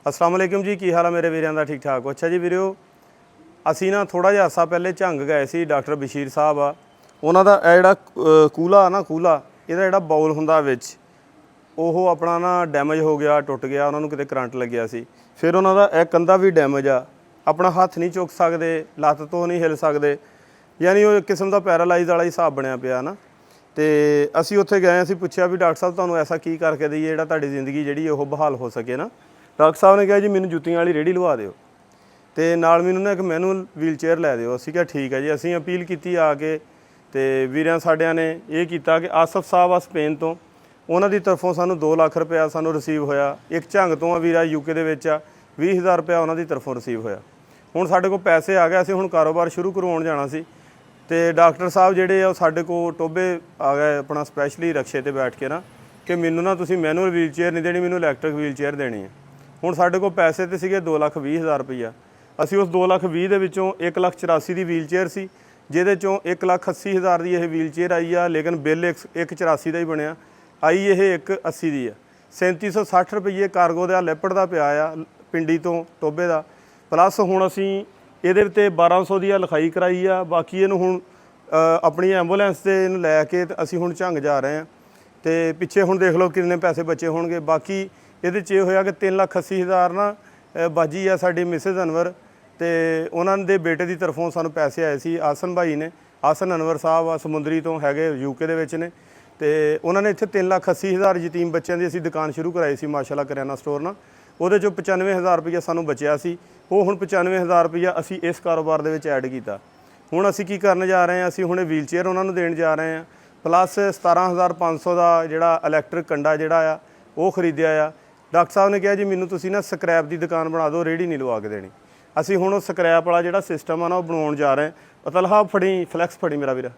अस्सलाम वालेकुम जी, की हाल है मेरे वीरों का? ठीक ठाक हो? अच्छा जी वीरो, असी ना थोड़ा जिहा अरसा पहले झंग गए सी। डॉक्टर बशीर साहब आ, उन्हों का जिहड़ा कूला ना, कूला इहदा जिहड़ा बाउल हुंदा विच ਉਹ ਆਪਣਾ ਨਾ ਡੈਮੇਜ ਹੋ ਗਿਆ, ਟੁੱਟ ਗਿਆ, ਉਹਨਾਂ ਨੂੰ ਕਿਤੇ ਕਰੰਟ ਲੱਗਿਆ ਸੀ। ਫਿਰ ਉਹਨਾਂ ਦਾ ਇਹ ਕੰਧਾ ਵੀ ਡੈਮੇਜ ਆ, ਆਪਣਾ ਹੱਥ ਨਹੀਂ ਚੁੱਕ ਸਕਦੇ, ਲੱਤ ਤੋਂ ਨਹੀਂ ਹਿਲ ਸਕਦੇ, ਯਾਨੀ ਉਹ ਇੱਕ ਕਿਸਮ ਦਾ ਪੈਰਾਲਾਈਜ਼ ਵਾਲਾ ਹਿਸਾਬ ਬਣਿਆ ਪਿਆ ਨਾ। ਤੇ ਅਸੀਂ ਉੱਥੇ ਗਏ, ਅਸੀਂ ਪੁੱਛਿਆ ਵੀ ਡਾਕਟਰ ਸਾਹਿਬ ਤੁਹਾਨੂੰ ਐਸਾ ਕੀ ਕਰਕੇ ਦਈਏ ਜਿਹੜਾ ਤੁਹਾਡੀ ਜ਼ਿੰਦਗੀ ਜਿਹੜੀ ਉਹ ਬਹਾਲ ਹੋ ਸਕੇ ਨਾ। ਡਾਕਟਰ ਸਾਹਿਬ ਨੇ ਕਿਹਾ ਜੀ ਮੈਨੂੰ ਜੁੱਤੀਆਂ ਵਾਲੀ ਰੇਹੜੀ ਲਵਾ ਦਿਓ ਤੇ ਨਾਲ ਮੈਨੂੰ ਨਾ ਇੱਕ ਮੈਨੂਅਲ ਵੀਲ ਚੇਅਰ ਲੈ ਦਿਓ। ਅਸੀਂ ਕਿਹਾ ਠੀਕ ਹੈ ਜੀ। ਅਸੀਂ ਅਪੀਲ ਕੀਤੀ ਆ ਕੇ, ਤੇ ਵੀਰਾਂ ਸਾਡਿਆਂ ਨੇ ਇਹ ਕੀਤਾ ਕਿ ਆਸਫ ਸਾਹਿਬ ਆ ਸਪੇਨ ਤੋਂ, ਉਹਨਾਂ ਦੀ ਤਰਫੋਂ ਸਾਨੂੰ 2 ਲੱਖ ਰੁਪਇਆ ਸਾਨੂੰ ਰਿਸੀਵ ਹੋਇਆ। ਇੱਕ ਝੰਗ ਤੋਂ ਆ ਵੀਰਾ ਯੂਕੇ ਦੇ ਵਿੱਚ ਆ, 20,000 ਰੁਪਇਆ ਉਹਨਾਂ ਦੀ ਤਰਫੋਂ ਰਿਸੀਵ ਹੋਇਆ। ਹੁਣ ਸਾਡੇ ਕੋਲ ਪੈਸੇ ਆ ਗਏ, ਅਸੀਂ ਹੁਣ ਕਾਰੋਬਾਰ ਸ਼ੁਰੂ ਕਰਵਾਉਣ ਜਾਣਾ ਸੀ। ਤੇ ਡਾਕਟਰ ਸਾਹਿਬ ਜਿਹੜੇ ਆ ਉਹ ਸਾਡੇ ਕੋਲ ਟੋਬੇ ਆ ਗਏ ਆਪਣਾ ਸਪੈਸ਼ਲੀ ਰਕਸ਼ੇ ਤੇ ਬੈਠ ਕੇ ਨਾ, ਕਿ ਮੈਨੂੰ ਨਾ ਤੁਸੀਂ ਮੈਨੂਅਲ ਵੀਲ ਚੇਅਰ ਨਹੀਂ ਦੇਣੀ, ਮੈਨੂੰ ਇਲੈਕਟ੍ਰਿਕ ਵੀਲ ਚੇਅਰ ਦੇਣੀ ਹੈ। ਹੁਣ ਸਾਡੇ ਕੋਲ ਪੈਸੇ ਤੇ ਸੀਗੇ 2,20,000 ਰੁਪਈਆ। ਅਸੀਂ ਉਸ 2,20,000 ਦੇ ਵਿੱਚੋਂ 1,84,000 ਦੀ ਵੀਲ ਚੇਅਰ ਸੀ, ਜਿਹਦੇ ਚੋਂ 1,80,000 ਦੀ ਇਹ ਵੀਲ ਚੇਅਰ ਆਈ ਆ, ਲੇਕਿਨ ਬਿੱਲ 1,84 ਦਾ ਹੀ ਬਣਿਆ। ਆਈ ਇਹ 1,80 ਦੀ ਆ। 3,760 ਰੁਪਈਏ ਕਾਰਗੋ ਦਾ ਲਿਪੜ ਦਾ ਪਿਆ ਆ, ਪਿੰਡੀ ਤੋਂ ਟੋਬੇ ਦਾ। ਪਲੱਸ ਹੁਣ ਅਸੀਂ ਇਹਦੇ ਉੱਤੇ 1,200 ਦੀ ਲਿਖਾਈ ਕਰਾਈ ਆ। ਬਾਕੀ ਇਹਨੂੰ ਹੁਣ ਆਪਣੀ ਐਂਬੂਲੈਂਸ 'ਤੇ ਇਹਨੂੰ ਲੈ ਕੇ ਤੇ ਅਸੀਂ ਹੁਣ ਝੰਗ ਜਾ ਰਹੇ ਹਾਂ। ਤੇ ਪਿੱਛੇ ਹੁਣ ਦੇਖ ਲਓ ਕਿੰਨੇ ਪੈਸੇ ਬਚੇ ਹੋਣਗੇ। ਬਾਕੀ ਇਹਦੇ 'ਚ ਇਹ ਹੋਇਆ ਕਿ 3,80,000 ਨਾ ਬਾਜੀ ਆ ਸਾਡੀ ਮਿਸਿਸ ਅਨਵਰ, ਤੇ ਉਹਨਾਂ ਦੇ ਬੇਟੇ ਦੀ ਤਰਫੋਂ ਸਾਨੂੰ ਪੈਸੇ ਆਏ ਸੀ। ਆਸਨ ਭਾਈ ਨੇ, ਆਸਨ ਅਨਵਰ ਸਾਹਿਬ ਆ, ਸਮੁੰਦਰੀ ਤੋਂ ਹੈਗੇ, ਯੂਕੇ ਦੇ ਵਿੱਚ ਨੇ। ਤੇ ਉਹਨਾਂ ਨੇ ਇੱਥੇ 3,80,000 ਯਤੀਮ ਬੱਚਿਆਂ ਦੀ ਅਸੀਂ ਦੁਕਾਨ ਸ਼ੁਰੂ ਕਰਾਈ ਸੀ ਮਾਸ਼ਾਅੱਲਾ ਕਰਿਆਨਾ ਸਟੋਰ ਨਾਲ। ਉਹਦੇ 'ਚੋਂ 95,000 ਰੁਪਈਆ ਸਾਨੂੰ ਬਚਿਆ ਸੀ। ਉਹ ਹੁਣ 95,000 ਰੁਪਈਆ ਅਸੀਂ ਇਸ ਕਾਰੋਬਾਰ ਦੇ ਵਿੱਚ ਐਡ ਕੀਤਾ। ਹੁਣ ਅਸੀਂ ਕੀ ਕਰਨ ਜਾ ਰਹੇ ਹਾਂ, ਅਸੀਂ ਹੁਣੇ ਵੀਲ ਚੇਅਰ ਉਹਨਾਂ ਨੂੰ ਦੇਣ ਜਾ ਰਹੇ ਹਾਂ, ਪਲੱਸ 17,500 ਦਾ ਜਿਹੜਾ ਇਲੈਕਟ੍ਰਿਕ ਕੰਡਾ ਜਿਹੜਾ ਆ ਉਹ ਖਰੀਦਿਆ ਆ। ਡਾਕਟਰ ਸਾਹਿਬ ਨੇ ਕਿਹਾ ਜੀ ਮੈਨੂੰ ਤੁਸੀਂ ਨਾ ਸਕ੍ਰੈਪ ਦੀ ਦੁਕਾਨ ਬਣਾ ਦਿਓ, ਰੇਹੜੀ ਨਹੀਂ ਲਵਾ ਕੇ ਦੇਣੀ। ਅਸੀਂ ਹੁਣ ਉਹ ਸਕ੍ਰੈਪ ਵਾਲਾ ਜਿਹੜਾ ਸਿਸਟਮ ਆ ਨਾ ਉਹ ਬਣਾਉਣ ਜਾ ਰਹੇ ਹਾਂ। ਤਲਹਾ ਫੜੀ, ਫਲੈਕਸ ਫੜੀ ਮੇਰਾ ਵੀਰ।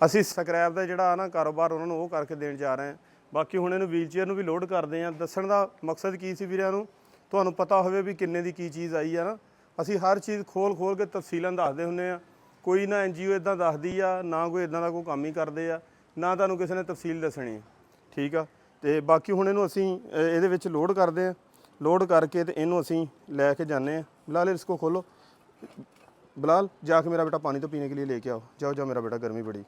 ਅਸੀਂ ਸਕ੍ਰੈਪ ਦਾ ਜਿਹੜਾ ਨਾ ਕਾਰੋਬਾਰ ਉਹਨਾਂ ਨੂੰ ਉਹ ਕਰਕੇ ਦੇਣ ਜਾ ਰਹੇ ਹਾਂ। ਬਾਕੀ ਹੁਣ ਇਹਨੂੰ ਵੀਲ ਚੇਅਰ ਨੂੰ ਵੀ ਲੋਡ ਕਰਦੇ ਹਾਂ। ਦੱਸਣ ਦਾ ਮਕਸਦ ਕੀ ਸੀ ਵੀਰਿਆਂ ਨੂੰ, ਤੁਹਾਨੂੰ ਪਤਾ ਹੋਵੇ ਵੀ ਕਿੰਨੇ ਦੀ ਕੀ ਚੀਜ਼ ਆਈ ਆ ਨਾ। ਅਸੀਂ ਹਰ ਚੀਜ਼ ਖੋਲ ਕੇ ਤਫਸੀਲਾਂ ਦੱਸਦੇ ਹੁੰਦੇ ਆ। ਕੋਈ ਨਾ NGO ਇੱਦਾਂ ਦੱਸਦੀ ਆ, ਨਾ ਕੋਈ ਇੱਦਾਂ ਦਾ ਕੋਈ ਕੰਮ ਹੀ ਕਰਦੇ ਆ, ਨਾ ਤੁਹਾਨੂੰ ਕਿਸੇ ਨੇ ਤਫਸੀਲ ਦੱਸਣੀ, ਠੀਕ ਆ। ਤੇ ਬਾਕੀ ਹੁਣ ਇਹਨੂੰ ਅਸੀਂ ਇਹਦੇ ਵਿੱਚ ਲੋਡ ਕਰਦੇ ਹਾਂ। ਲੋਡ ਕਰਕੇ ਤੇ ਇਹਨੂੰ ਅਸੀਂ ਲੈ ਕੇ ਜਾਂਦੇ ਹਾਂ। ਬਿਲਾਲ ਇਸको खोलो, बिलाल जाके मेरा बेटा पानी तो पीने के लिए लेके आओ, जाओ जाओ मेरा बेटा, गर्मी बड़ी,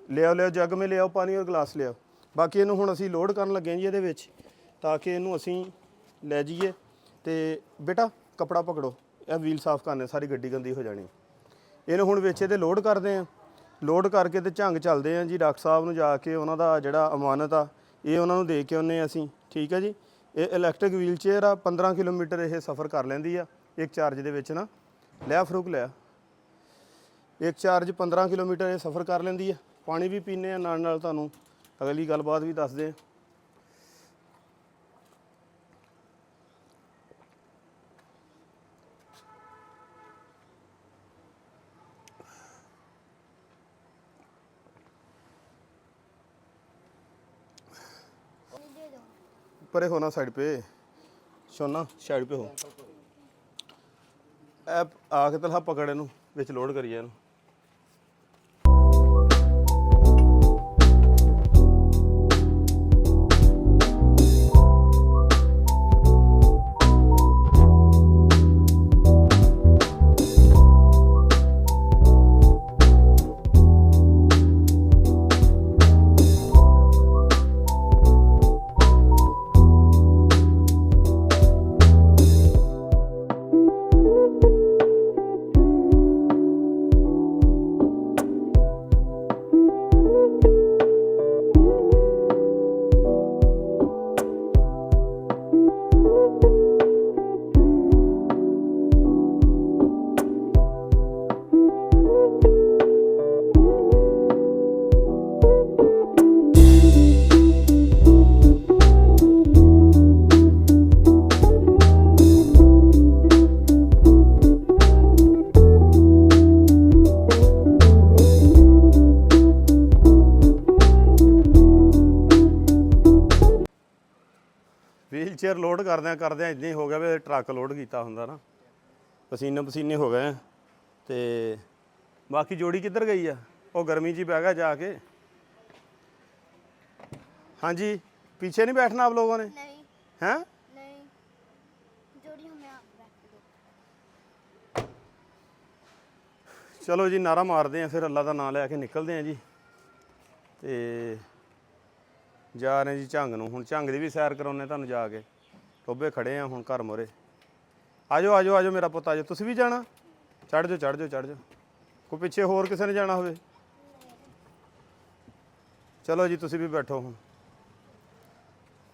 ले आओ जग में ले आओ पानी और गिलास ले आओ। बाकी ਇਹਨੂੰ ਹੁਣ ਅਸੀਂ ਲੋਡ ਕਰਨ ਲੱਗੇ ਜੀ ਇਹਦੇ ਵਿੱਚ, ਤਾਂ ਕਿ ਇਹਨੂੰ ਅਸੀਂ ਲੈ ਜਾਈਏ। ਤੇ ਬੇਟਾ ਕਪੜਾ ਪਕੜੋ, ਇਹ ਵੀਲ ਸਾਫ਼ ਕਰਨੇ, ਸਾਰੀ ਗੱਡੀ ਗੰਦੀ ਹੋ ਜਾਣੀ। ਇਹਨੂੰ ਹੁਣ ਵਿੱਚ ਇਹਦੇ ਲੋਡ ਕਰਦੇ ਹਾਂ। ਲੋਡ ਕਰਕੇ ਤੇ ਝੰਗ ਚੱਲਦੇ ਹਾਂ ਜੀ। ਡਾਕਟਰ ਸਾਹਿਬ ਨੂੰ ਜਾ ਕੇ ਉਹਨਾਂ ਦਾ ਜਿਹੜਾ ਅਮਾਨਤ ਆ ਇਹ ਉਹਨਾਂ ਨੂੰ ਦੇ ਕੇ ਆਉਂਦੇ ਹਾਂ ਅਸੀਂ, ਠੀਕ ਹੈ ਜੀ। ਇਹ ਇਲੈਕਟ੍ਰਿਕ ਵੀਲ ਚੇਅਰ ਆ, 15 ਕਿਲੋਮੀਟਰ ਇਹ ਸਫ਼ਰ ਕਰ ਲੈਂਦੀ ਆ ਇੱਕ ਚਾਰਜ ਦੇ ਵਿੱਚ ਨਾ। ਲਿਆ ਫਰੂਕ ਲਿਆ, ਇੱਕ ਚਾਰਜ 15 ਕਿਲੋਮੀਟਰ ਇਹ ਸਫ਼ਰ ਕਰ ਲੈਂਦੀ ਆ। ਪਾਣੀ ਵੀ ਪੀਂਦੇ ਆ ਨਾਲ ਨਾਲ, ਤੁਹਾਨੂੰ ਅਗਲੀ ਗੱਲਬਾਤ ਵੀ ਦੱਸਦੇ ਹਾਂ। परे होना साइड पे, सोना साइड पे हो। ऐप आके तलहा पकड़े नू विच लोड करिए इनू। ਵੀਲ ਚੇਅਰ ਲੋਡ ਕਰਦਿਆਂ ਇੱਦਾਂ ਹੀ ਹੋ ਗਿਆ ਵੀ ਟਰੱਕ ਲੋਡ ਕੀਤਾ ਹੁੰਦਾ ਨਾ। ਪਸੀਨੇ ਹੋ ਗਏ। ਤੇ ਬਾਕੀ ਜੋੜੀ ਕਿੱਧਰ ਗਈ ਆ? ਉਹ ਗਰਮੀ 'ਚ ਹੀ ਬਹਿ ਗਿਆ ਜਾ ਕੇ। हाँ जी, पीछे नहीं बैठना आप लोगों ने? नहीं। हैं? नहीं। ਚਲੋ ਜੀ ਨਾਰਾ ਮਾਰਦੇ ਆ, ਫਿਰ ਅੱਲਾ ਦਾ ਨਾਮ ਲੈ ਕੇ ਨਿਕਲਦੇ ਆ ਜੀ। ਤੇ ਜਾ ਰਹੇ ਜੀ ਝੰਗ ਨੂੰ। ਹੁਣ ਝੰਗ ਦੀ ਵੀ ਸੈਰ ਕਰਾਉਂਦੇ ਤੁਹਾਨੂੰ ਜਾ ਕੇ। ਟੋਬੇ ਖੜੇ ਆ ਹੁਣ ਘਰ ਮੋਰੇ। ਆਜੋ ਆਜੋ ਆਜੋ ਮੇਰਾ ਪੁੱਤ ਆਜੋ। ਤੁਸੀਂ ਵੀ ਜਾਣਾ? ਚੜ੍ਹ ਜਾਓ ਚੜ੍ਹ ਜਾਓ ਚੜ੍ਹ ਜਾਓ। ਕੋਈ ਪਿੱਛੇ ਹੋਰ ਕਿਸੇ ਨੇ ਜਾਣਾ ਹੋਵੇ? ਚਲੋ ਜੀ ਤੁਸੀਂ ਵੀ ਬੈਠੋ ਹੁਣ।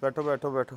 ਬੈਠੋ ਬੈਠੋ ਬੈਠੋ।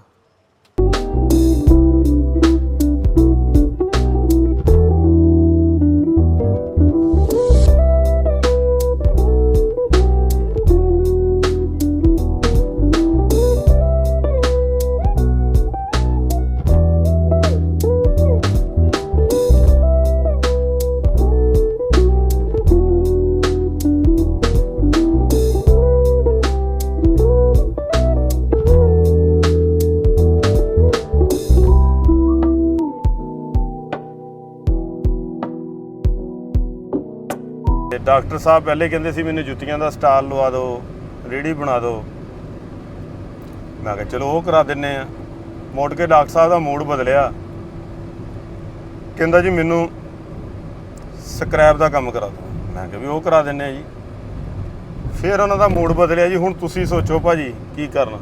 ਡਾਕਟਰ ਸਾਹਿਬ ਪਹਿਲੇ ਕਹਿੰਦੇ ਸੀ ਮੈਨੂੰ ਜੁੱਤੀਆਂ ਦਾ ਸਟਾਲ ਲਵਾ ਦਿਓ, ਰੇਹੜੀ ਬਣਾ ਦਿਓ। ਮੈਂ ਕਿਹਾ ਚਲੋ ਉਹ ਕਰਾ ਦਿੰਨੇ ਆ। ਮੁੜ ਕੇ ਡਾਕਟਰ ਸਾਹਿਬ ਦਾ ਮੂਡ ਬਦਲਿਆ, ਕਹਿੰਦਾ ਜੀ ਮੈਨੂੰ ਸਕ੍ਰੈਪ ਦਾ ਕੰਮ ਕਰਾ ਦਿਓ। ਮੈਂ ਕਿਹਾ ਵੀ ਉਹ ਕਰਾ ਦਿੰਨੇ ਆ ਜੀ। ਫਿਰ ਉਹਨਾਂ ਦਾ ਮੂਡ ਬਦਲਿਆ ਜੀ ਹੁਣ ਤੁਸੀਂ ਸੋਚੋ ਭਾਜੀ ਕੀ ਕਰਨਾ।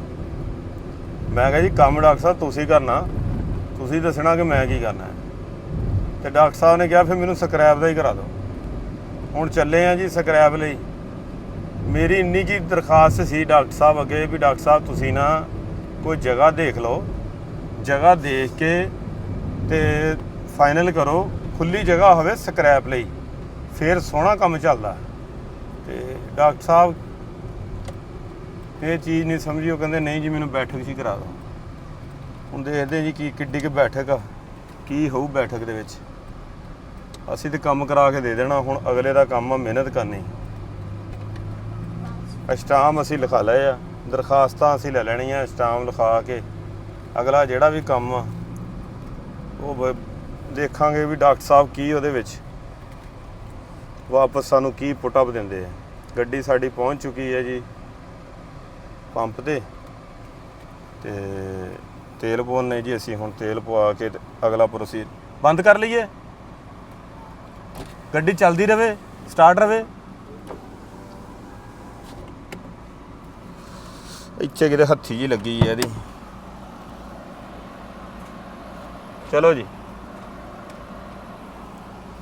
ਮੈਂ ਕਿਹਾ ਜੀ ਕੰਮ ਡਾਕਟਰ ਸਾਹਿਬ ਤੁਸੀਂ ਕਰਨਾ, ਤੁਸੀਂ ਦੱਸਣਾ ਕਿ ਮੈਂ ਕੀ ਕਰਨਾ ਹੈ। ਤੇ ਡਾਕਟਰ ਸਾਹਿਬ ਨੇ ਕਿਹਾ ਫਿਰ ਮੈਨੂੰ ਸਕ੍ਰੈਪ ਦਾ ਹੀ ਕਰਾ ਦਿਓ। ਹੁਣ ਚੱਲੇ ਆ ਜੀ ਸਕ੍ਰੈਪ ਲਈ। ਮੇਰੀ ਇੰਨੀ ਕੀ ਦਰਖਾਸਤ ਸੀ ਡਾਕਟਰ ਸਾਹਿਬ ਅੱਗੇ ਵੀ ਡਾਕਟਰ ਸਾਹਿਬ ਤੁਸੀਂ ਨਾ ਕੋਈ ਜਗ੍ਹਾ ਦੇਖ ਲਓ, ਜਗ੍ਹਾ ਦੇਖ ਕੇ ਤੇ ਫਾਈਨਲ ਕਰੋ, ਖੁੱਲੀ ਜਗ੍ਹਾ ਹੋਵੇ ਸਕ੍ਰੈਪ ਲਈ, ਫਿਰ ਸੋਹਣਾ ਕੰਮ ਚੱਲਦਾ। ਤੇ ਡਾਕਟਰ ਸਾਹਿਬ ਇਹ ਚੀਜ਼ ਨਹੀਂ ਸਮਝੀ। ਉਹ ਕਹਿੰਦੇ ਨਹੀਂ ਜੀ ਮੈਨੂੰ ਬੈਠਕ 'ਚ ਹੀ ਕਰਾ ਦਿਓ। ਹੁਣ ਦੇਖਦੇ ਜੀ ਕੀ ਕਿੱਡੀ ਕੁ ਬੈਠਕ ਆ, ਕੀ ਹੋਊ ਬੈਠਕ ਦੇ ਵਿੱਚ। ਅਸੀਂ ਤਾਂ ਕੰਮ ਕਰਾ ਕੇ ਦੇ ਦੇਣਾ, ਹੁਣ ਅਗਲੇ ਦਾ ਕੰਮ ਆ ਮਿਹਨਤ ਕਰਨੀ। ਅਸ਼ਟਾਮ ਅਸੀਂ ਲਿਖਾ ਲਏ ਆ, ਦਰਖਾਸਤਾਂ ਅਸੀਂ ਲੈ ਲੈਣੀਆਂ ਅਸ਼ਟਾਮ ਲਿਖਾ ਕੇ। ਅਗਲਾ ਜਿਹੜਾ ਵੀ ਕੰਮ ਆ ਉਹ ਦੇਖਾਂਗੇ ਵੀ ਡਾਕਟਰ ਸਾਹਿਬ ਕੀ ਉਹਦੇ ਵਿੱਚ ਵਾਪਸ ਸਾਨੂੰ ਕੀ ਪੁੱਟ ਅਪ ਦਿੰਦੇ ਆ। ਗੱਡੀ ਸਾਡੀ ਪਹੁੰਚ ਚੁੱਕੀ ਹੈ ਜੀ ਪੰਪ ਤੇ ਤੇਲ ਪਵਾਉਣੇ ਜੀ ਅਸੀਂ। ਹੁਣ ਤੇਲ ਪਵਾ ਕੇ ਅਗਲਾ ਪ੍ਰੋਸੀਜਰ ਬੰਦ ਕਰ ਲਈਏ, ਗੱਡੀ ਚੱਲਦੀ ਰਹੇ, ਸਟਾਰਟ ਰਹੇ। ਇੱਥੇ ਕਿਤੇ ਹੱਥੀ ਜੀ ਲੱਗੀ ਹੈ ਇਹਦੀ। ਚਲੋ ਜੀ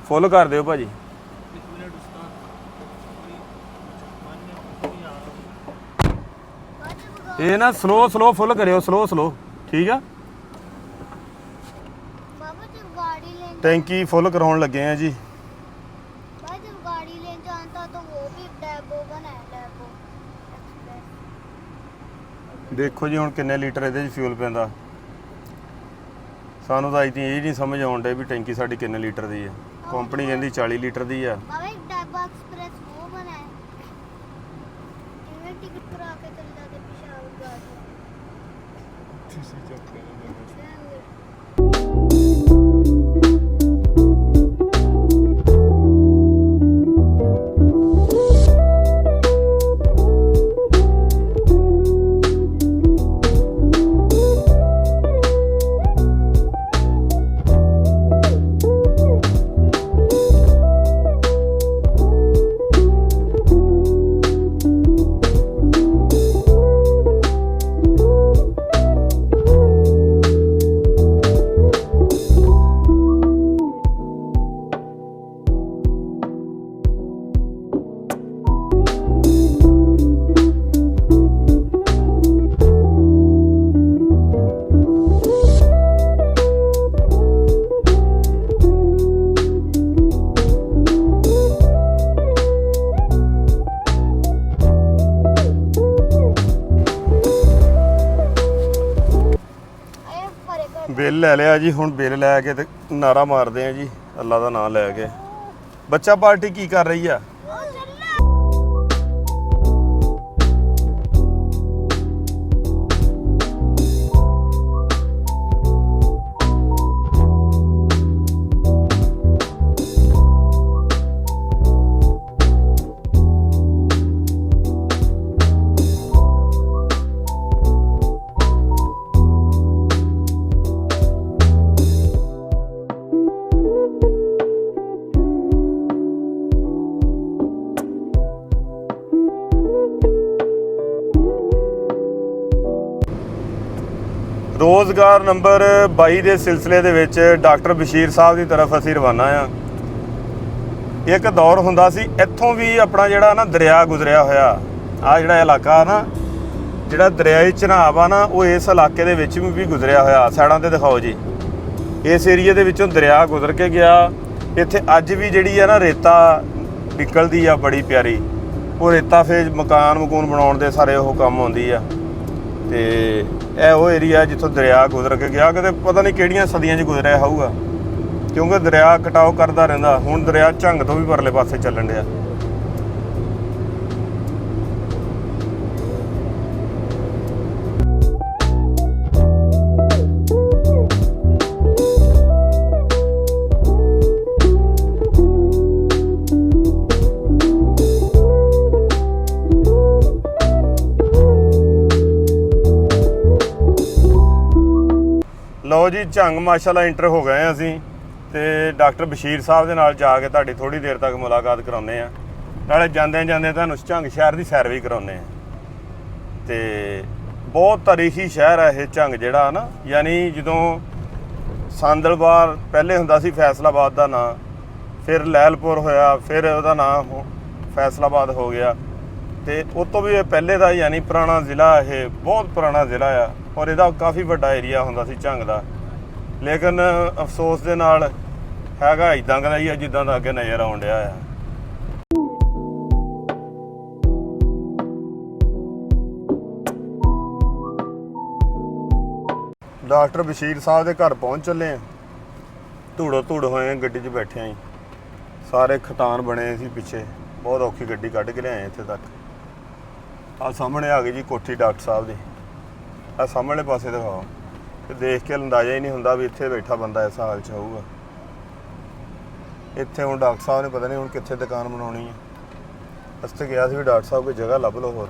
ਫੁੱਲ ਕਰ ਦਿਓ ਭਾਜੀ। ਇਹ ਨਾ ਸਲੋ ਸਲੋ ਫੁੱਲ ਕਰਿਓ, ਸਲੋ ਸਲੋ, ਠੀਕ ਆ। ਟੈਂਕੀ ਫੁੱਲ ਕਰਾਉਣ ਲੱਗੇ ਆ ਜੀ। ਦੇਖੋ ਜੀ ਹੁਣ ਕਿੰਨੇ ਲੀਟਰ ਇਹਦੇ 'ਚ ਫਿਊਲ ਪੈਂਦਾ। ਸਾਨੂੰ ਤਾਂ ਇਹ ਨਹੀਂ ਸਮਝ ਆਉਣ ਡੇ ਵੀ ਟੈਂਕੀ ਸਾਡੀ ਕਿੰਨੇ ਲੀਟਰ ਦੀ ਹੈ। ਕੰਪਨੀ ਕਹਿੰਦੀ 40 ਲੀਟਰ ਦੀ ਆ। ਬਿੱਲ ਲੈ ਲਿਆ ਜੀ। ਹੁਣ ਬਿੱਲ ਲੈ ਕੇ ਤੇ ਨਾਰਾ ਮਾਰਦੇ ਆ ਜੀ ਅੱਲਾ ਦਾ ਨਾਮ ਲੈ ਕੇ। ਬੱਚਾ ਪਾਰਟੀ ਕੀ ਕਰ ਰਹੀ ਆ? ਰੋਜ਼ਗਾਰ ਨੰਬਰ 22 ਦੇ ਸਿਲਸਿਲੇ ਦੇ ਵਿੱਚ ਡਾਕਟਰ ਬਸ਼ੀਰ ਸਾਹਿਬ ਦੀ ਤਰਫ ਅਸੀਂ ਰਵਾਨਾ ਆ। ਇੱਕ ਦੌਰ ਹੁੰਦਾ ਸੀ, ਇੱਥੋਂ ਵੀ ਆਪਣਾ ਜਿਹੜਾ ਨਾ ਦਰਿਆ ਗੁਜ਼ਰਿਆ ਹੋਇਆ, ਆ ਜਿਹੜਾ ਇਲਾਕਾ ਨਾ, ਜਿਹੜਾ ਦਰਿਆਈ ਝਨਾਬ ਆ ਨਾ, ਉਹ ਇਸ ਇਲਾਕੇ ਦੇ ਵਿੱਚ ਵੀ ਗੁਜ਼ਰਿਆ ਹੋਇਆ। ਸਾਈਡਾਂ ਤੇ ਦਿਖਾਓ ਜੀ, ਇਸ ਏਰੀਏ ਦੇ ਵਿੱਚੋਂ ਦਰਿਆ ਗੁਜ਼ਰ ਕੇ ਗਿਆ। ਇੱਥੇ ਅੱਜ ਵੀ ਜਿਹੜੀ ਆ ਨਾ ਰੇਤਾ ਨਿਕਲਦੀ ਆ ਬੜੀ ਪਿਆਰੀ, ਉਹ ਰੇਤਾ ਫਿਰ ਮਕਾਨ ਬਣਾਉਣ ਦੇ ਸਾਰੇ ਉਹ ਕੰਮ ਆਉਂਦੀ ਆ। ਤੇ ਇਹ ਉਹ ਏਰੀਆ ਜਿੱਥੋਂ ਦਰਿਆ ਗੁਜ਼ਰ ਕੇ ਗਿਆ, ਕਿਤੇ ਪਤਾ ਨਹੀਂ ਕਿਹੜੀਆਂ ਸਦੀਆਂ 'ਚ ਗੁਜ਼ਰਿਆ ਹੋਊਗਾ, ਕਿਉਂਕਿ ਦਰਿਆ ਕਟਾਓ ਕਰਦਾ ਰਹਿੰਦਾ। ਹੁਣ ਦਰਿਆ ਝੰਗ ਤੋਂ ਵੀ ਪਰਲੇ ਪਾਸੇ ਚੱਲਣ ਡਿਆ। ਲਓ ਜੀ, ਝੰਗ ਮਾਸ਼ਾਅੱਲਾ ਇੰਟਰ ਹੋ ਗਏ ਹਾਂ ਅਸੀਂ, ਤੇ ਡਾਕਟਰ ਬਸ਼ੀਰ ਸਾਹਿਬ ਦੇ ਨਾਲ ਜਾ ਕੇ ਤੁਹਾਡੀ ਥੋੜੀ ਦੇਰ ਤੱਕ ਮੁਲਾਕਾਤ ਕਰਾਉਂਦੇ ਆ। ਨਾਲੇ ਜਾਂਦੇ ਜਾਂਦੇ ਤੁਹਾਨੂੰ ਝੰਗ ਸ਼ਹਿਰ ਦੀ ਸੈਰ ਵੀ ਕਰਾਉਂਦੇ ਆ। ਤੇ ਬਹੁਤ ਤਾਰੀਖੀ ਸ਼ਹਿਰ ਹੈ ਇਹ ਝੰਗ ਜਿਹੜਾ ਨਾ, ਯਾਨੀ ਜਦੋਂ ਸਾਂਦਲਬਾਰ ਪਹਿਲੇ ਹੁੰਦਾ ਸੀ ਫੈਸਲਾਬਾਦ ਦਾ ਨਾਂ, ਫਿਰ ਲੈਲਪੁਰ ਹੋਇਆ, ਫਿਰ ਉਹਦਾ ਨਾਂ ਫੈਸਲਾਬਾਦ ਹੋ ਗਿਆ, ਤੇ ਉਹ ਤੋਂ ਵੀ ਇਹ ਪਹਿਲੇ ਦਾ, ਯਾਨੀ ਪੁਰਾਣਾ ਜ਼ਿਲ੍ਹਾ, ਇਹ ਬਹੁਤ ਪੁਰਾਣਾ ਜ਼ਿਲ੍ਹਾ ਆ। ਔਰ ਇਹਦਾ ਕਾਫੀ ਵੱਡਾ ਏਰੀਆ ਹੁੰਦਾ ਸੀ ਝੰਗ ਦਾ। ਲੇਕਿਨ ਅਫਸੋਸ ਦੇ ਨਾਲ ਹੈਗਾ ਇਦਾਂ ਦਾ ਹੀ ਆ ਜਿੱਦਾਂ ਦਾ ਅੱਗੇ ਨਜ਼ਰ ਆਉਣ ਡਿਆ ਆ। ਡਾਕਟਰ ਬਸ਼ੀਰ ਸਾਹਿਬ ਦੇ ਘਰ ਪਹੁੰਚ ਚੱਲੇ ਆ। ਧੂੜੋ ਧੂੜ ਹੋਏ, ਗੱਡੀ 'ਚ ਬੈਠੇ ਆਂ। ਸਾਰੇ ਖਟਾਨ ਬਣੇ ਸੀ ਪਿੱਛੇ, ਬਹੁਤ ਔਖੀ ਗੱਡੀ ਕੱਢ ਕੇ ਲਿਆਏ ਇੱਥੇ ਤੱਕ। ਆਹ ਸਾਹਮਣੇ ਆ ਗਈ ਜੀ ਕੋਠੀ ਡਾਕਟਰ ਸਾਹਿਬ ਦੀ। ਆਹ ਸਾਹਮਣੇ ਪਾਸੇ ਦਿਖਾਓ, ਤੇ ਦੇਖ ਕੇ ਅੰਦਾਜ਼ਾ ਹੀ ਨਹੀਂ ਹੁੰਦਾ ਵੀ ਇੱਥੇ ਬੈਠਾ ਬੰਦਾ ਇਸ ਹਾਲ 'ਚ ਹੋਊਗਾ। ਇੱਥੇ ਹੁਣ ਡਾਕਟਰ ਸਾਹਿਬ ਨੇ ਪਤਾ ਨਹੀਂ ਹੁਣ ਕਿੱਥੇ ਦੁਕਾਨ ਬਣਾਉਣੀ ਹੈ। ਅਸੀਂ ਤਾਂ ਗਿਆ ਸੀ ਵੀ ਡਾਕਟਰ ਸਾਹਿਬ ਕੋਈ ਜਗ੍ਹਾ ਲੱਭ ਲਓ ਹੋਰ।